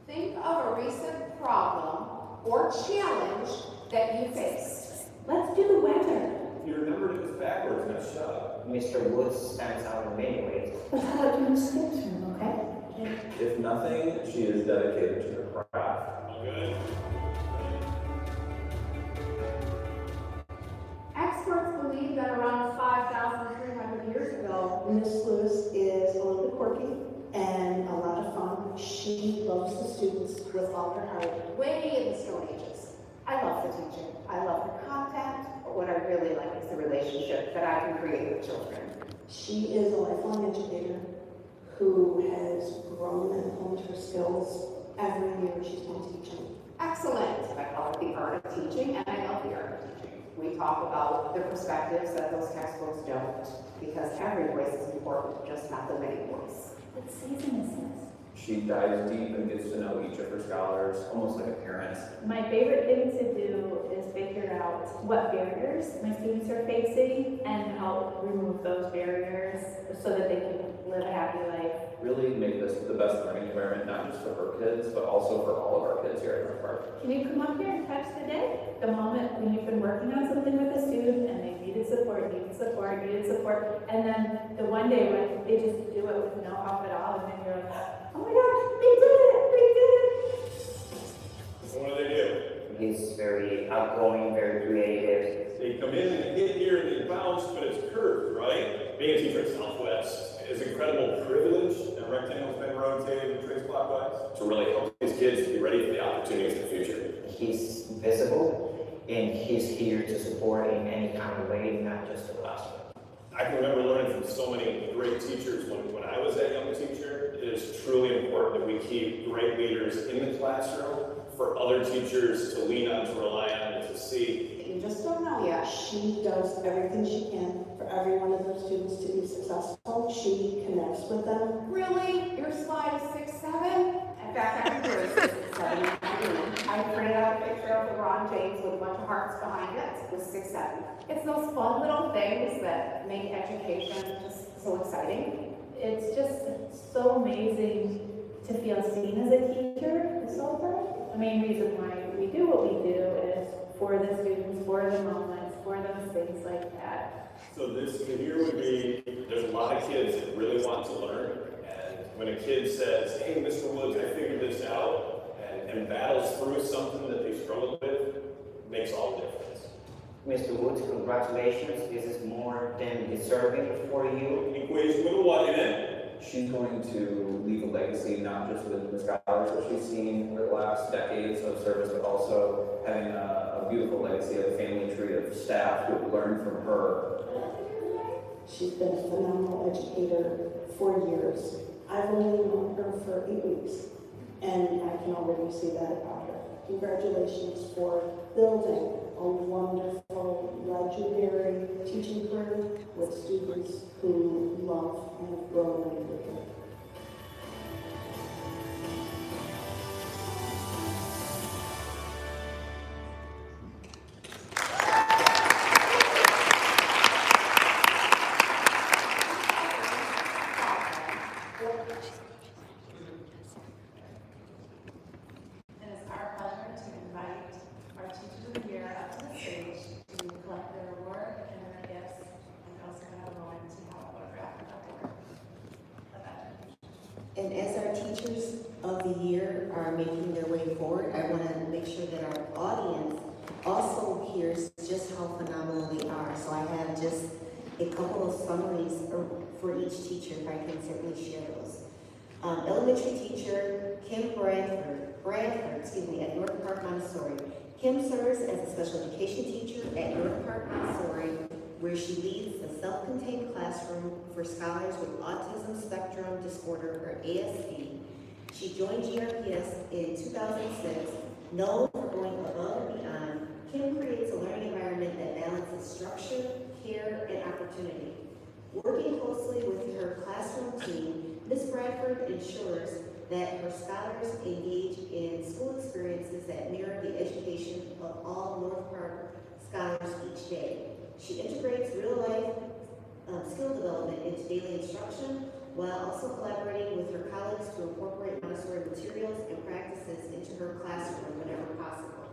J: Think of a recent problem or challenge that you faced.
K: Let's do the weather.
L: You remembered it was backwards, messed up.
M: Mr. Woods stands out in many ways.
K: But how about doing skips room, okay?
L: If nothing, she is dedicated to her craft. Good.
J: Experts believe that around 5,300 years ago,
H: Miss Lewis is a little bit quirky and a lot of fun. She loves the students with all her heart.
J: way in the Stone Ages. I love the teaching. I love the content. But what I really like is the relationship that I can create with children.
H: She is a lifelong educator who has grown and honed her skills every year she's been teaching.
J: Excellent. I love the art of teaching, and I love the art of teaching. We talk about the perspectives that those textbooks don't, because every voice is important, just not the many voice.
K: What season is this?
L: She dives deep and gets to know each of her scholars, almost like a parent.
I: My favorite thing to do is figure out what barriers my students are facing and help remove those barriers so that they can live a happy life.
L: Really make this the best learning environment, not just for her kids, but also for all of our kids here at North Park.
I: Can you come up here and touch the day? The moment when you've been working on something with a student and they needed support, and then the one day when they just do it with no help at all, and then you're like, oh my gosh, they did it!
L: So what do?
M: He's very outgoing, very creative.
L: They come in and hit here and they bounce, but it's curved, right? Being a teacher at Southwest is an incredible privilege. That rectangle's been rotated and traced clockwise to really help these kids be ready for the opportunities in the future.
M: He's visible, and he's here to support in any kind of way, not just the classroom.
L: I can remember learning from so many great teachers when I was that young teacher. It is truly important that we keep great leaders in the classroom for other teachers to lean on, to rely on, and to see.
H: You just don't know yet. She does everything she can for every one of those students to be successful. She connects with them.
J: Really? Your slide is 6'7"? In fact, I remember it was 6'7". I printed out a picture of LeBron James with a bunch of hearts behind it. It was 6'7". It's those fun little things that make education just so exciting.
I: It's just so amazing to feel seen as a teacher this whole time. The main reason why we do what we do is for the students, for the moments, for those things like that.
L: So this here would be, there's a lot of kids that really want to learn. And when a kid says, hey, Mr. Woods, I figured this out, and battles through something that they struggle with, it makes all the difference.
M: Mr. Woods, congratulations. This is more than deserving for you.
L: Equation with a what in it? She's going to leave a legacy, not just with the scholars that she's seen over the last decades of service, but also having a beautiful legacy of a family tree of staff who have learned from her.
H: She's been a phenomenal educator for years. I've only known her for 8 weeks, and I can already see that about her. Congratulations for building a wonderful, legendary teaching career with students who love and have grown with her.
I: It is our pleasure to invite our Teachers of the Year up to the stage to collect their award and their gifts, and also have a moment to have a photograph with our board.
G: And as our teachers of the year are making their way forward, I want to make sure that our audience also hears just how phenomenal they are. So I have just a couple of summaries for each teacher, if I can certainly share those. Elementary teacher Kim Bradford, at North Park Montessori. Kim serves as a special education teacher at North Park Montessori, where she leads the self-contained classroom for scholars with autism spectrum disorder, or ASD. She joined GRPS in 2006. Known for going above and beyond, Kim creates a learning environment that balances structure, care, and opportunity. Working closely with her classroom team, Ms. Bradford ensures that her scholars engage in school experiences that mirror the education of all North Park scholars each day. She integrates real-life skill development into daily instruction while also collaborating with her colleagues to incorporate Montessori materials and practices into her classroom whenever possible.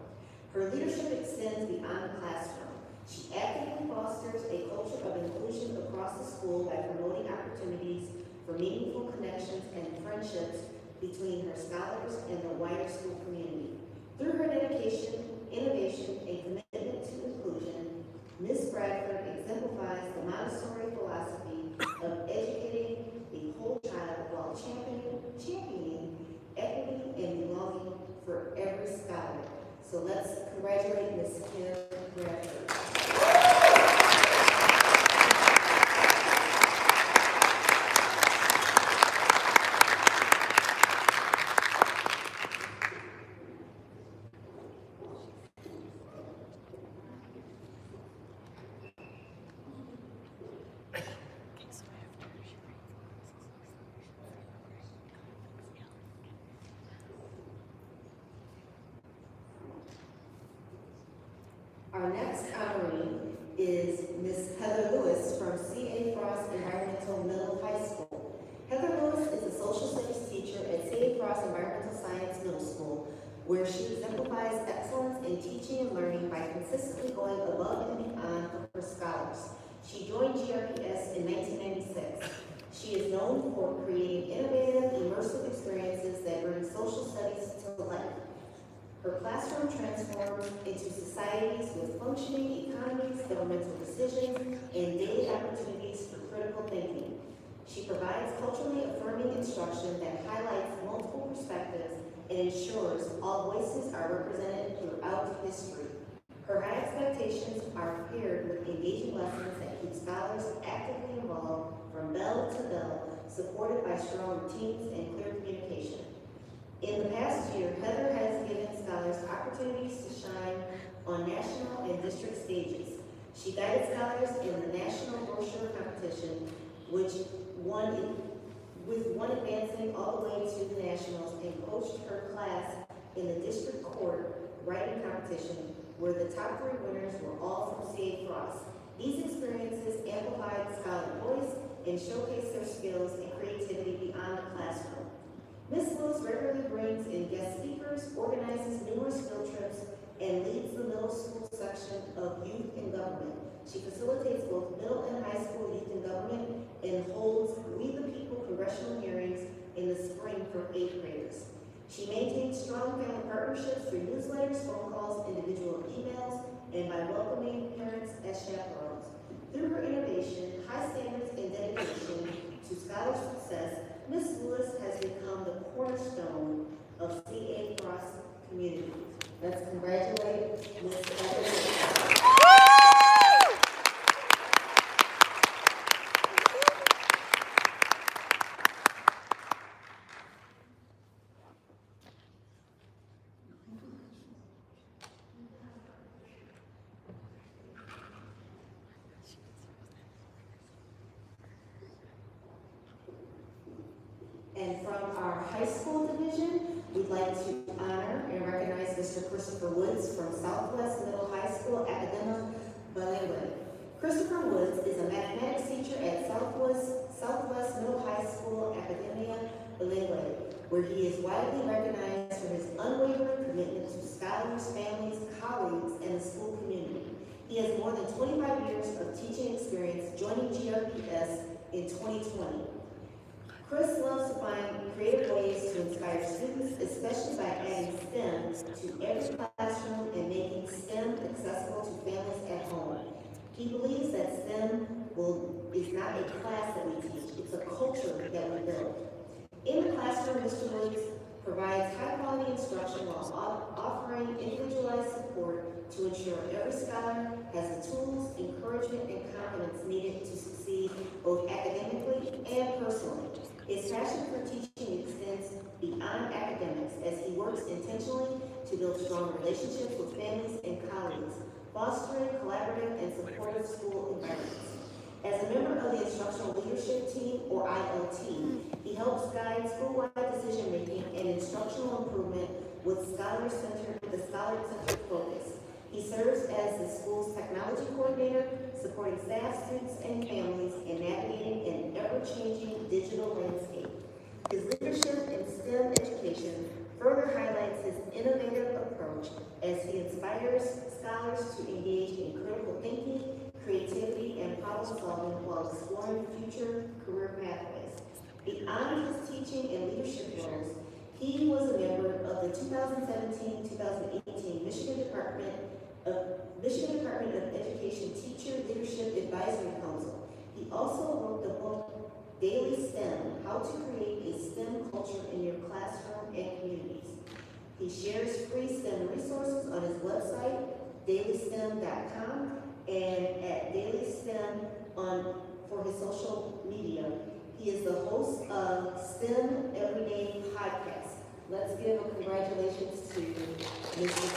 G: Her leadership extends beyond the classroom. She actively fosters a culture of inclusion across the school by promoting opportunities for meaningful connections and friendships between her scholars and the wider school community. Through her dedication, innovation, and commitment to inclusion, Ms. Bradford exemplifies the Montessori philosophy of educating the whole child while championing equity and belonging for every scholar. So let's congratulate Ms. Kim Bradford. Our next honoree is Ms. Heather Lewis from C.A. Frost Environmental Middle High School. Heather Lewis is a social studies teacher at C.A. Frost Environmental Science Middle School, where she exemplifies excellence in teaching and learning by consistently going above and beyond for her scholars. She joined GRPS in 1996. She is known for creating innovative, immersive experiences that bring social studies to life. Her classroom transforms into societies with functioning economies, governmental decisions, and daily opportunities for critical thinking. She provides culturally affirming instruction that highlights multiple perspectives and ensures all voices are represented throughout history. Her high expectations are paired with engaging lessons that keep scholars actively involved from bell to bell, supported by strong routines and clear communication. In the past year, Heather has given scholars opportunities to shine on national and district stages. She guided scholars in the national brochure competition, with one advancing all the way to the nationals, and coached her class in the district court writing competition, where the top 3 winners were all from C.A. Frost. These experiences amplified scholar voice and showcased their skills and creativity beyond the classroom. Ms. Lewis regularly brings in guest speakers, organizes numerous field trips, and leads the middle school section of Youth in Government. She facilitates both middle and high school youth in government and holds We the People congressional hearings in the spring for 8th graders. She maintains strong family partnerships through newsletters, phone calls, individual emails, and by welcoming parents as chaperones. Through her innovation, high standards, and dedication to scholar success, Ms. Lewis has become the cornerstone of C.A. Frost community. Let's congratulate Ms. Heather Lewis. And from our high school division, we'd like to honor and recognize Mr. Christopher Woods from Southwest Middle High School Academia Bilingual. Christopher Woods is a mathematics teacher at Southwest Middle High School Academia Bilingual, where he is widely recognized for his unwavering commitment to scholars, families, colleagues, and the school community. He has more than 25 years of teaching experience, joining GRPS in 2020. Chris loves to find creative ways to inspire students, especially by adding STEM to every classroom and making STEM accessible to families at home. He believes that STEM is not a class that we teach, it's a culture that we build. In the classroom, Mr. Woods provides high-quality instruction while offering individualized support to ensure every scholar has the tools, encouragement, and confidence needed to succeed both academically and personally. His passion for teaching extends beyond academics as he works intentionally to build strong relationships with families and colleagues, fostering collaborative and supportive school environments. As a member of the Instructional Leadership Team, or ILT, he helps guide school-wide decision-making and instructional improvement with a scholar-centered focus. He serves as the school's technology coordinator, supporting staff, students, and families in navigating an ever-changing digital landscape. His leadership in STEM education further highlights his innovative approach as he inspires scholars to engage in critical thinking, creativity, and problem solving while exploring future career pathways. Beyond his teaching and leadership roles, he was a member of the 2017-2018 Michigan Department of Education Teacher Leadership Advisory Council. He also wrote the book Daily STEM: How to Create a STEM Culture in Your Classroom and Communities. He shares free STEM resources on his website, dailystem.com, and at dailystem for his social media. He is the host of STEM Everyday Podcast. Let's give a congratulations to Mr.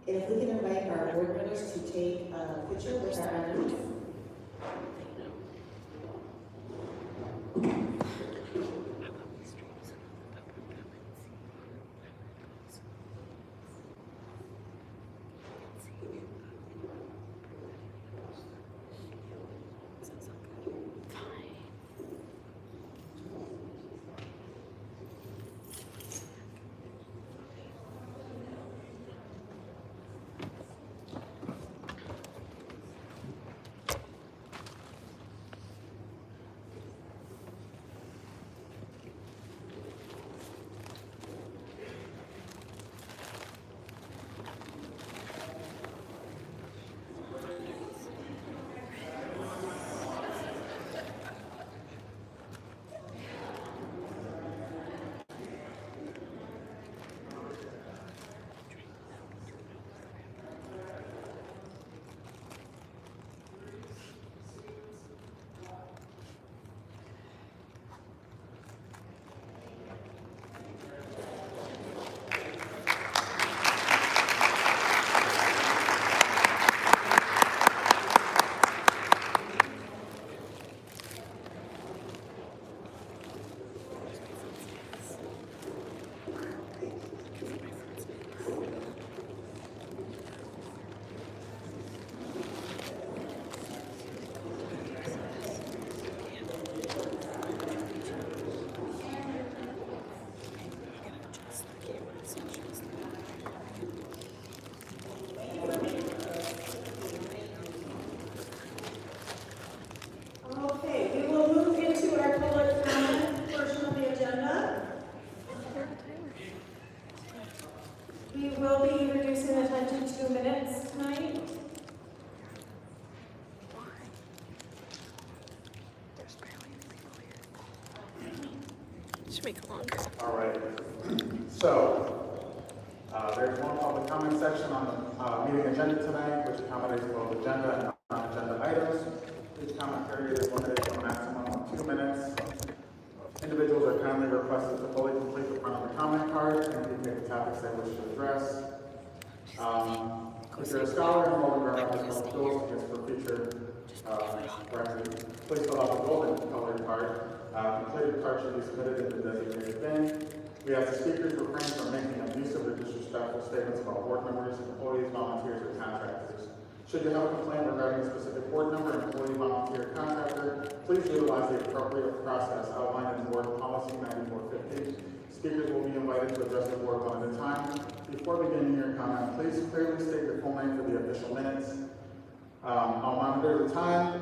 G: And if we can invite our board members to take a picture with our honors.
B: We will be reducing the time to 2 minutes tonight.
D: Should make it longer.
N: All right. So, there's one public comment section on the meeting agenda tonight, which accommodates both agenda and non-agenda items. Each comment period is limited to a maximum of 2 minutes. Individuals are kindly requested to fully complete the front of the comment card and indicate the topics they wish to address. If you're a scholar enrolled in Grand Rapids Public Schools, I guess for future records, please fill out the golden colored card. Completed card should be submitted in the designated bin. We ask the speakers refrain from making abusive or disrespectful statements about board members, employees, volunteers, or contractors. Should you have a complaint regarding a specific board member, employee, volunteer, or contractor, please utilize the appropriate process outlined in Board Policy 9450. Speakers will be invited to address the board one at a time. Before beginning your comment, please clearly state your full name for the official minutes. I'll monitor the time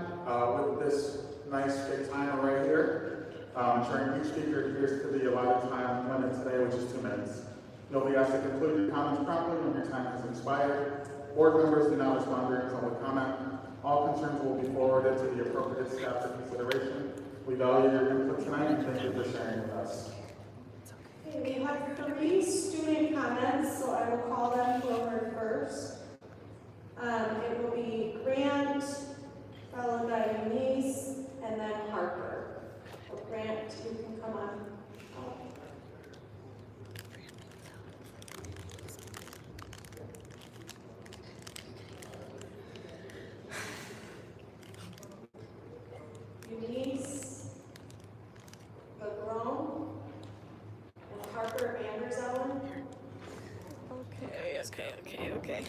N: with this nice big timer right here, ensuring each speaker adheres to the allotted time limit today, which is 2 minutes. You'll be asked to conclude your comments promptly when your time has expired. Board members do not respond during public comment. All concerns will be forwarded to the appropriate staff for consideration. We value your input tonight and thank you for sharing with us.
H: Okay, we have 3 student comments, so I will call them forward first. It will be Grant, followed by Eunice, and then Harper. So Grant, you can come on. Eunice, Legron, and Harper Anderson.
D: Okay.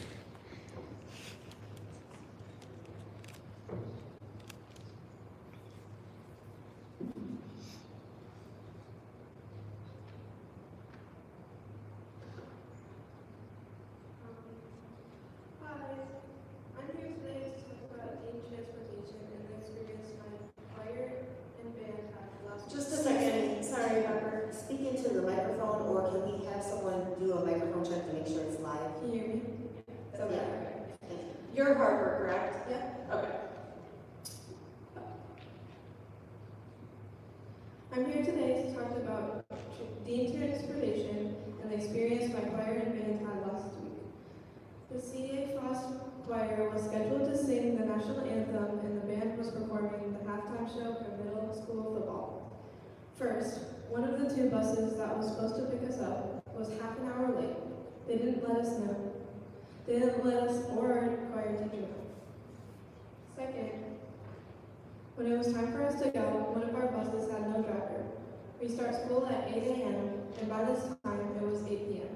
O: Hi, I'm here today to talk about dean transportation and the experience my choir and band had last
H: Just a second, sorry, Harper.
G: Speak into the microphone, or can we have someone do a microphone check to make sure it's live?
O: Can you hear me?
H: Okay.
G: Thank you.
H: You're Harper, correct?
O: Yep.
H: Okay.
O: I'm here today to talk about dean transportation and the experience my choir and band had last week. The CA Frost Choir was scheduled to sing the national anthem, and the band was performing the halftime show for middle school football. First, one of the 2 buses that was supposed to pick us up was half an hour late. They didn't let us know. They didn't let us or our choir teacher know. Second, when it was time for us to go, one of our buses had no driver. We start school at 8 a.m., and by this time it was 8 p.m.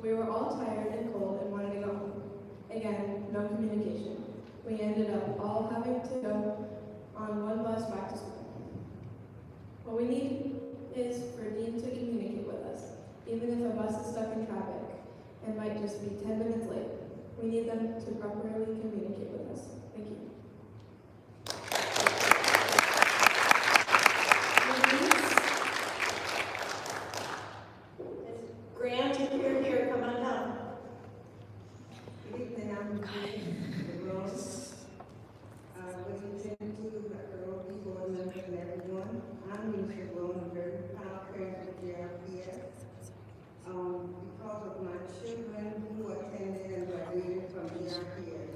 O: We were all tired and cold and wanted to go home. Again, no communication. We ended up all having to go on one bus back to school. What we need is for Dean to communicate with us, even if a bus is stuck in traffic and might just be 10 minutes late. We need them to properly communicate with us. Thank you.
H: Grant, if you're here, come on down.
P: Good evening, I'm Rose. Good evening to the board members and everyone. I'm Lisa Rose, I'm very proud parent of GRPS. Because of my children who attended and graduated from GRPS.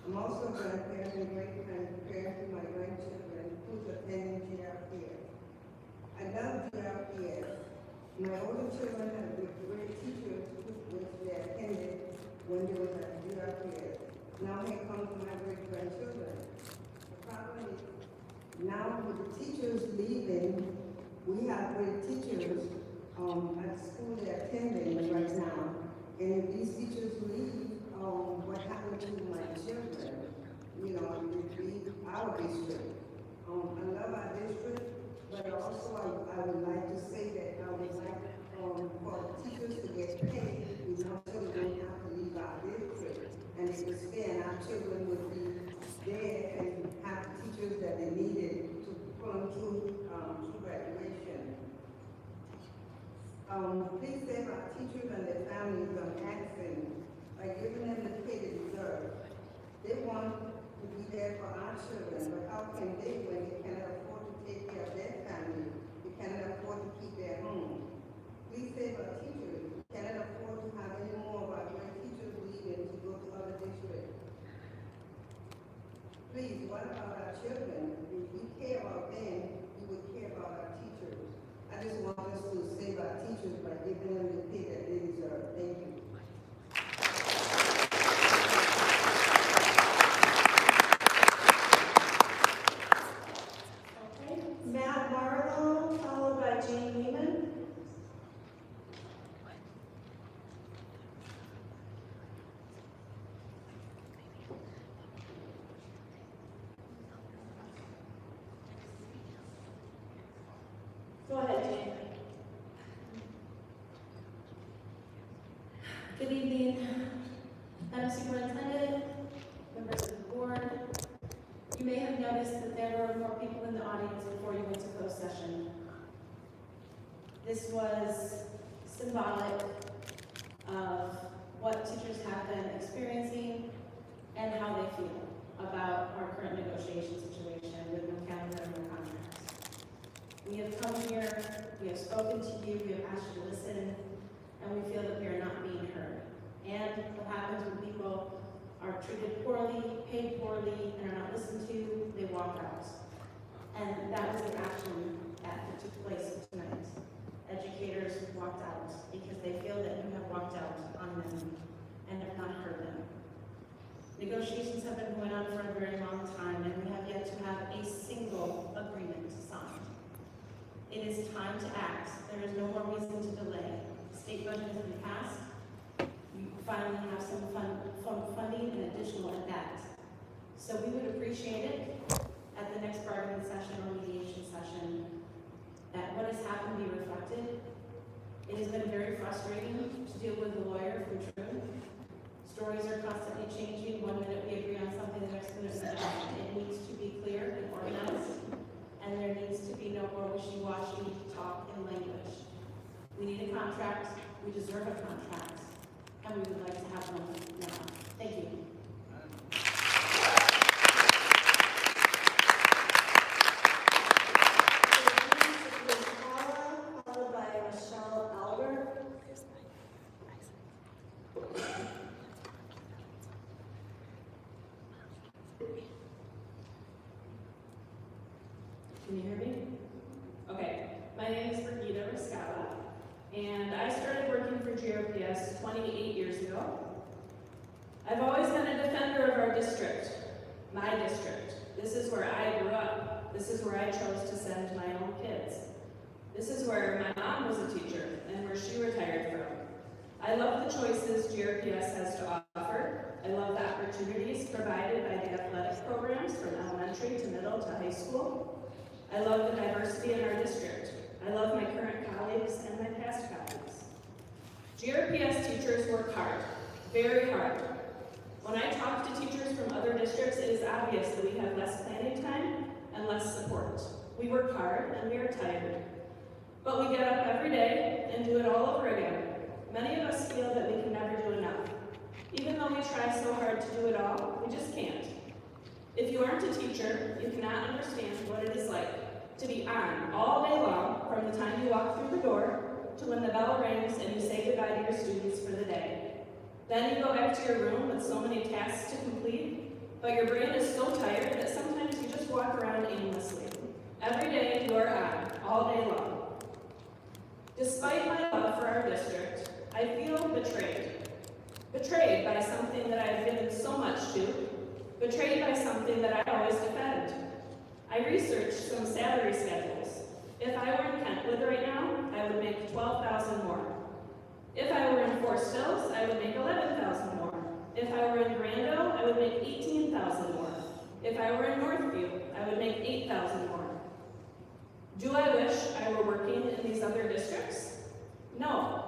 P: I'm also a grandparent and great-grandparent to my grandchildren who's attending GRPS. I love GRPS. My older children have been great teachers which they attended when they were at GRPS. Now here comes my great-grandchildren. The problem is, now with the teachers leaving, we have great teachers at the school they're attending right now. And if these teachers leave, what happened to my children? You know, if they leave our district. I love our district, but also I would like to say that I would like for teachers to get paid. We know children don't have to leave our district, and they would stay, and our children would be there and have the teachers that they needed to pull them through graduation. Please save our teachers and their families from accident by giving them the pay they deserve. They want to be there for our children, but how can they when they cannot afford to take care of their family? They cannot afford to keep their home. Please save our teachers. We cannot afford to have any more of our great teachers leaving to go to other districts. Please, what about our children? If we care about them, we would care about our teachers. I just want us to save our teachers by giving them the pay that they deserve. Thank you.
H: Okay, Matt Marlowe, followed by Jane Lehman. Go ahead, Jane.
Q: Good evening, Madam Superintendent, members of the board. You may have noticed that there were more people in the audience before you went to closed session. This was symbolic of what teachers have been experiencing and how they feel about our current negotiation situation with no calendar and no contracts. We have come here, we have spoken to you, we have asked you to listen, and we feel that we are not being heard. And what happens when people are treated poorly, paid poorly, and are not listened to, they walk out. And that was the action that took place tonight. Educators walked out because they feel that you have walked out on them and have not heard them. Negotiations have been going on for a very long time, and we have yet to have a single agreement signed. It is time to act. There is no more reason to delay. The state budget has been passed. You finally have some funding and additional at that. So we would appreciate it at the next bargaining session or mediation session that what has happened be reflected. It has been very frustrating to deal with a lawyer from Troon. Stories are constantly changing. 1 minute we agree on something, the next minute we don't. It needs to be clear and organized, and there needs to be no more wishy-washy talk and language. We need a contract. We deserve a contract, and we would like to have one now. Thank you.
H: Followed by Michelle Albert.
R: Can you hear me? Okay, my name is Brigida Riscala, and I started working for GRPS 28 years ago. I've always been a defender of our district, my district. This is where I grew up. This is where I chose to send my own kids. This is where my mom was a teacher and where she retired from. I love the choices GRPS has to offer. I love the opportunities provided by the athletic programs from elementary to middle to high school. I love the diversity in our district. I love my current colleagues and my past colleagues. GRPS teachers work hard, very hard. When I talk to teachers from other districts, it is obvious that we have less planning time and less support. We work hard and we are tired. But we get up every day and do it all over again. Many of us feel that we can never do enough. Even though we try so hard to do it all, we just can't. If you aren't a teacher, you cannot understand what it is like to be on all day long from the time you walk through the door to when the bell rings and you say goodbye to your students for the day. Then you go back to your room with so many tasks to complete, but your brain is so tired that sometimes you just walk around aimlessly. Every day you are on, all day long. Despite my love for our district, I feel betrayed. Betrayed by something that I have given so much to, betrayed by something that I always defend. I researched some salary schedules. If I were in Kentwood right now, I would make $12,000 more. If I were in Forest Hills, I would make $11,000 more. If I were in Grando, I would make $18,000 more. If I were in Northview, I would make $8,000 more. Do I wish I were working in these other districts? No,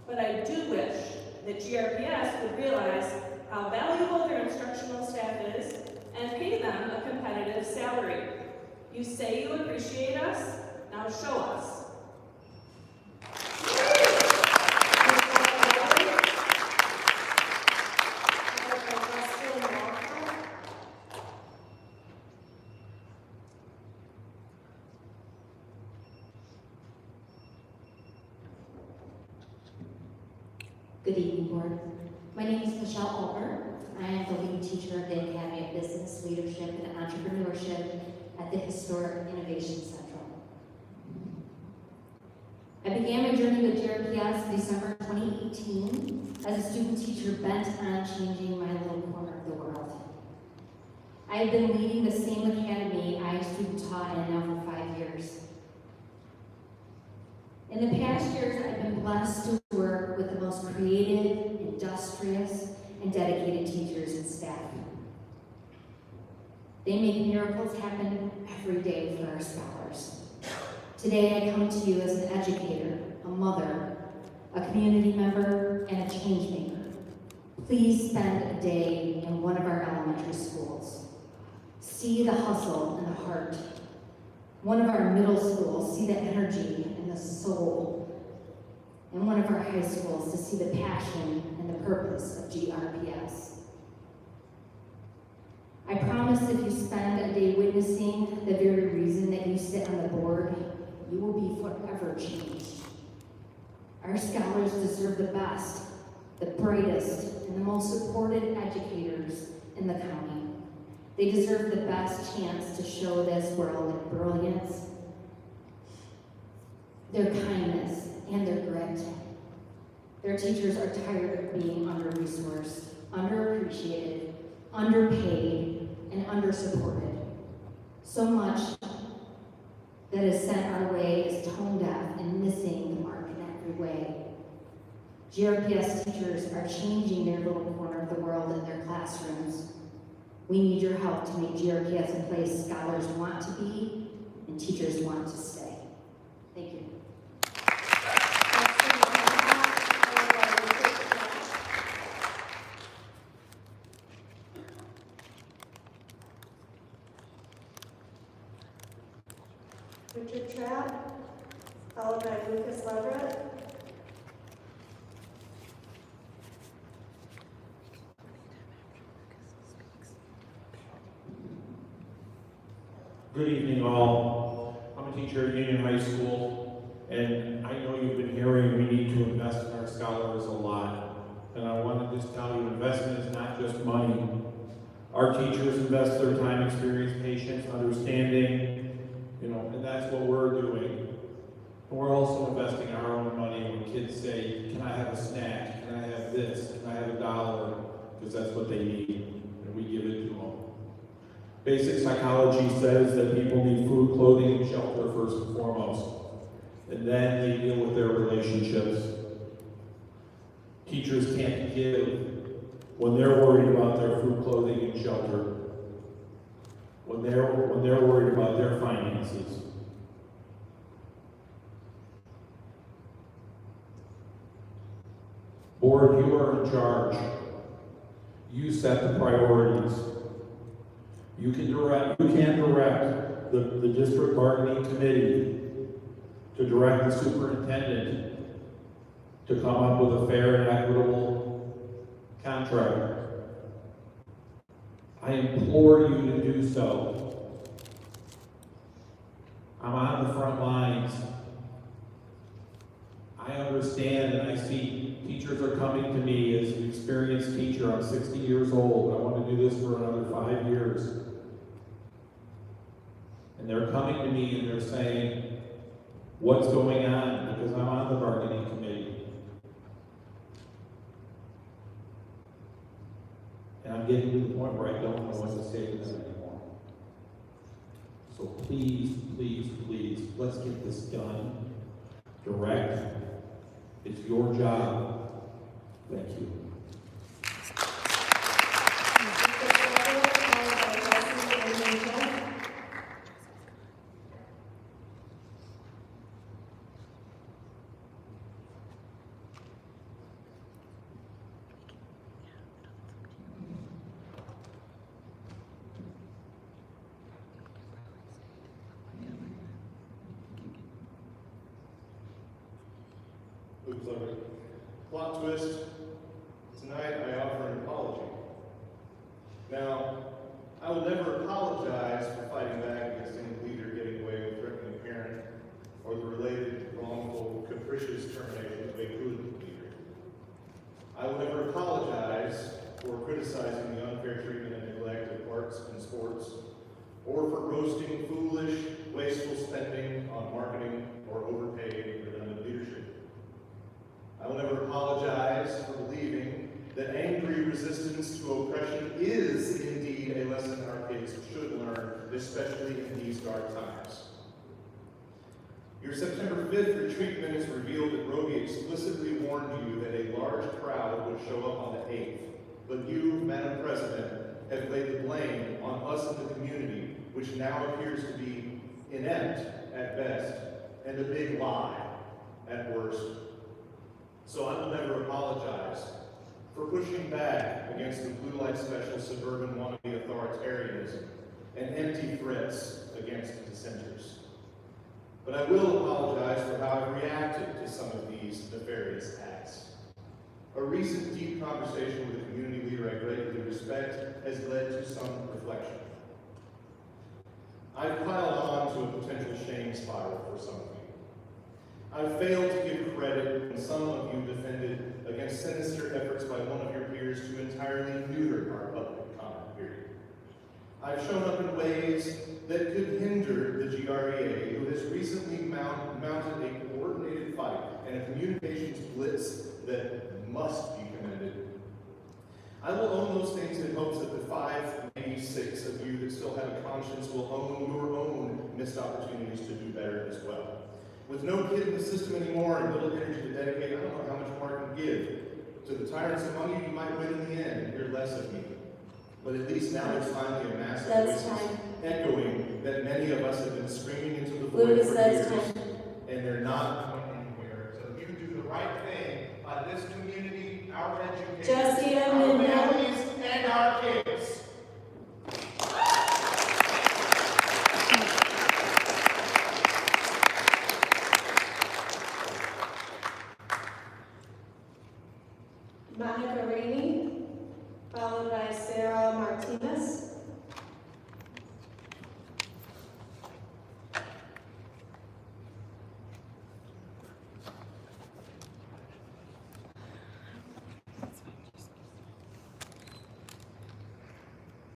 R: but I do wish that GRPS would realize how valuable their instructional staff is and pay them a competitive salary. You say you appreciate us, now show us.
S: Good evening, Board. My name is Michelle Alber. I am the lead teacher of the Academy of Business, Leadership, and Entrepreneurship at the Historic Innovation Central. I began my journey with GRPS December 2018 as a student teacher bent on changing my little corner of the world. I have been leading the same academy I student taught in now for 5 years. In the past years, I've been blessed to work with the most creative, industrious, and dedicated teachers and staff. They make miracles happen every day for our scholars. Today, I come to you as an educator, a mother, a community member, and a change maker. Please spend a day in one of our elementary schools. See the hustle and the heart. One of our middle schools, see the energy and the soul. in one of our high schools to see the passion and the purpose of GRPS. I promise if you spend a day witnessing the very reason that you sit on the board, you will be forever changed. Our scholars deserve the best, the brightest, and the most supported educators in the county. They deserve the best chance to show this world their brilliance, their kindness, and their grit. Their teachers are tired of being under-resourced, underappreciated, underpaid, and under-supported. So much that is sent our way is tone-deaf and missing the mark in every way. GRPS teachers are changing their little corner of the world in their classrooms. We need your help to make GRPS a place scholars want to be and teachers want to stay. Thank you.
H: Richard Trapp, followed by Lucas Leverett.
T: Good evening, all. I'm a teacher at Union High School, and I know you've been hearing we need to invest in our scholars a lot. And I want to just tell you, investment is not just money. Our teachers invest their time, experience, patience, understanding, and that's what we're doing. And we're also investing our own money when kids say, can I have a snack? Can I have this? Can I have $1? Because that's what they need, and we give it to them. Basic psychology says that people need food, clothing, and shelter first and foremost, and then they deal with their relationships. Teachers can't give when they're worried about their food, clothing, and shelter, when they're worried about their finances. Board, you are in charge. You set the priorities. You can direct the district bargaining committee to direct the superintendent to come up with a fair and equitable contract. I implore you to do so. I'm on the front lines. I understand and I see teachers are coming to me as an experienced teacher. I'm 60 years old. I want to do this for another 5 years. And they're coming to me and they're saying, what's going on? Because I'm on the bargaining committee. And I'm getting to the point where I don't know what to say to them anymore. So please, please, please, let's get this done. Direct. It's your job. Thank you.
U: Plot twist, tonight I offer an apology. Now, I will never apologize for fighting back against any leader getting away with threatening a parent or the related wrongful, capricious termination of a good leader. I will never apologize for criticizing the unfair treatment and neglect of arts and sports, or for roasting foolish, wasteful spending on marketing or overpaid, redundant leadership. I will never apologize for believing that angry resistance to oppression is indeed a lesson our kids should learn, especially in these dark times. Your September 5th retreat minutes revealed that Roby explicitly warned you that a large crowd would show up on the 8th, but you, Madam President, have laid the blame on us in the community, which now appears to be inept at best and a big lie at worst. So I will never apologize for pushing back against the blue light special suburban wannabe authoritarianism and empty threats against dissenters. but I will apologize for how I've reacted to some of these nefarious acts. A recent deep conversation with a community leader I greatly respect has led to some reflection. I've piled on to a potential shame spiral for some of you. I've failed to give credit when some of you defended against sinister efforts by one of your peers to entirely neuter our public comment period. I've shown up in ways that could hinder the GREA, who has recently mounted a coordinated fight and a communications blitz that must be commended. I will own those things in hopes that the 5, maybe 6 of you that still have a conscience will own your own missed opportunities to do better as well. With no kid in the system anymore and little energy to dedicate, I don't know how much more I can give. To the tyrants among you, you might win in the end and hear less of me. But at least now there's finally a mass of voices echoing that many of us have been screaming into the void for years, and they're not going anywhere. So you do the right thing by this community, our education, our families, and our kids.
O: Monica Rainey, followed by Sarah Martinez.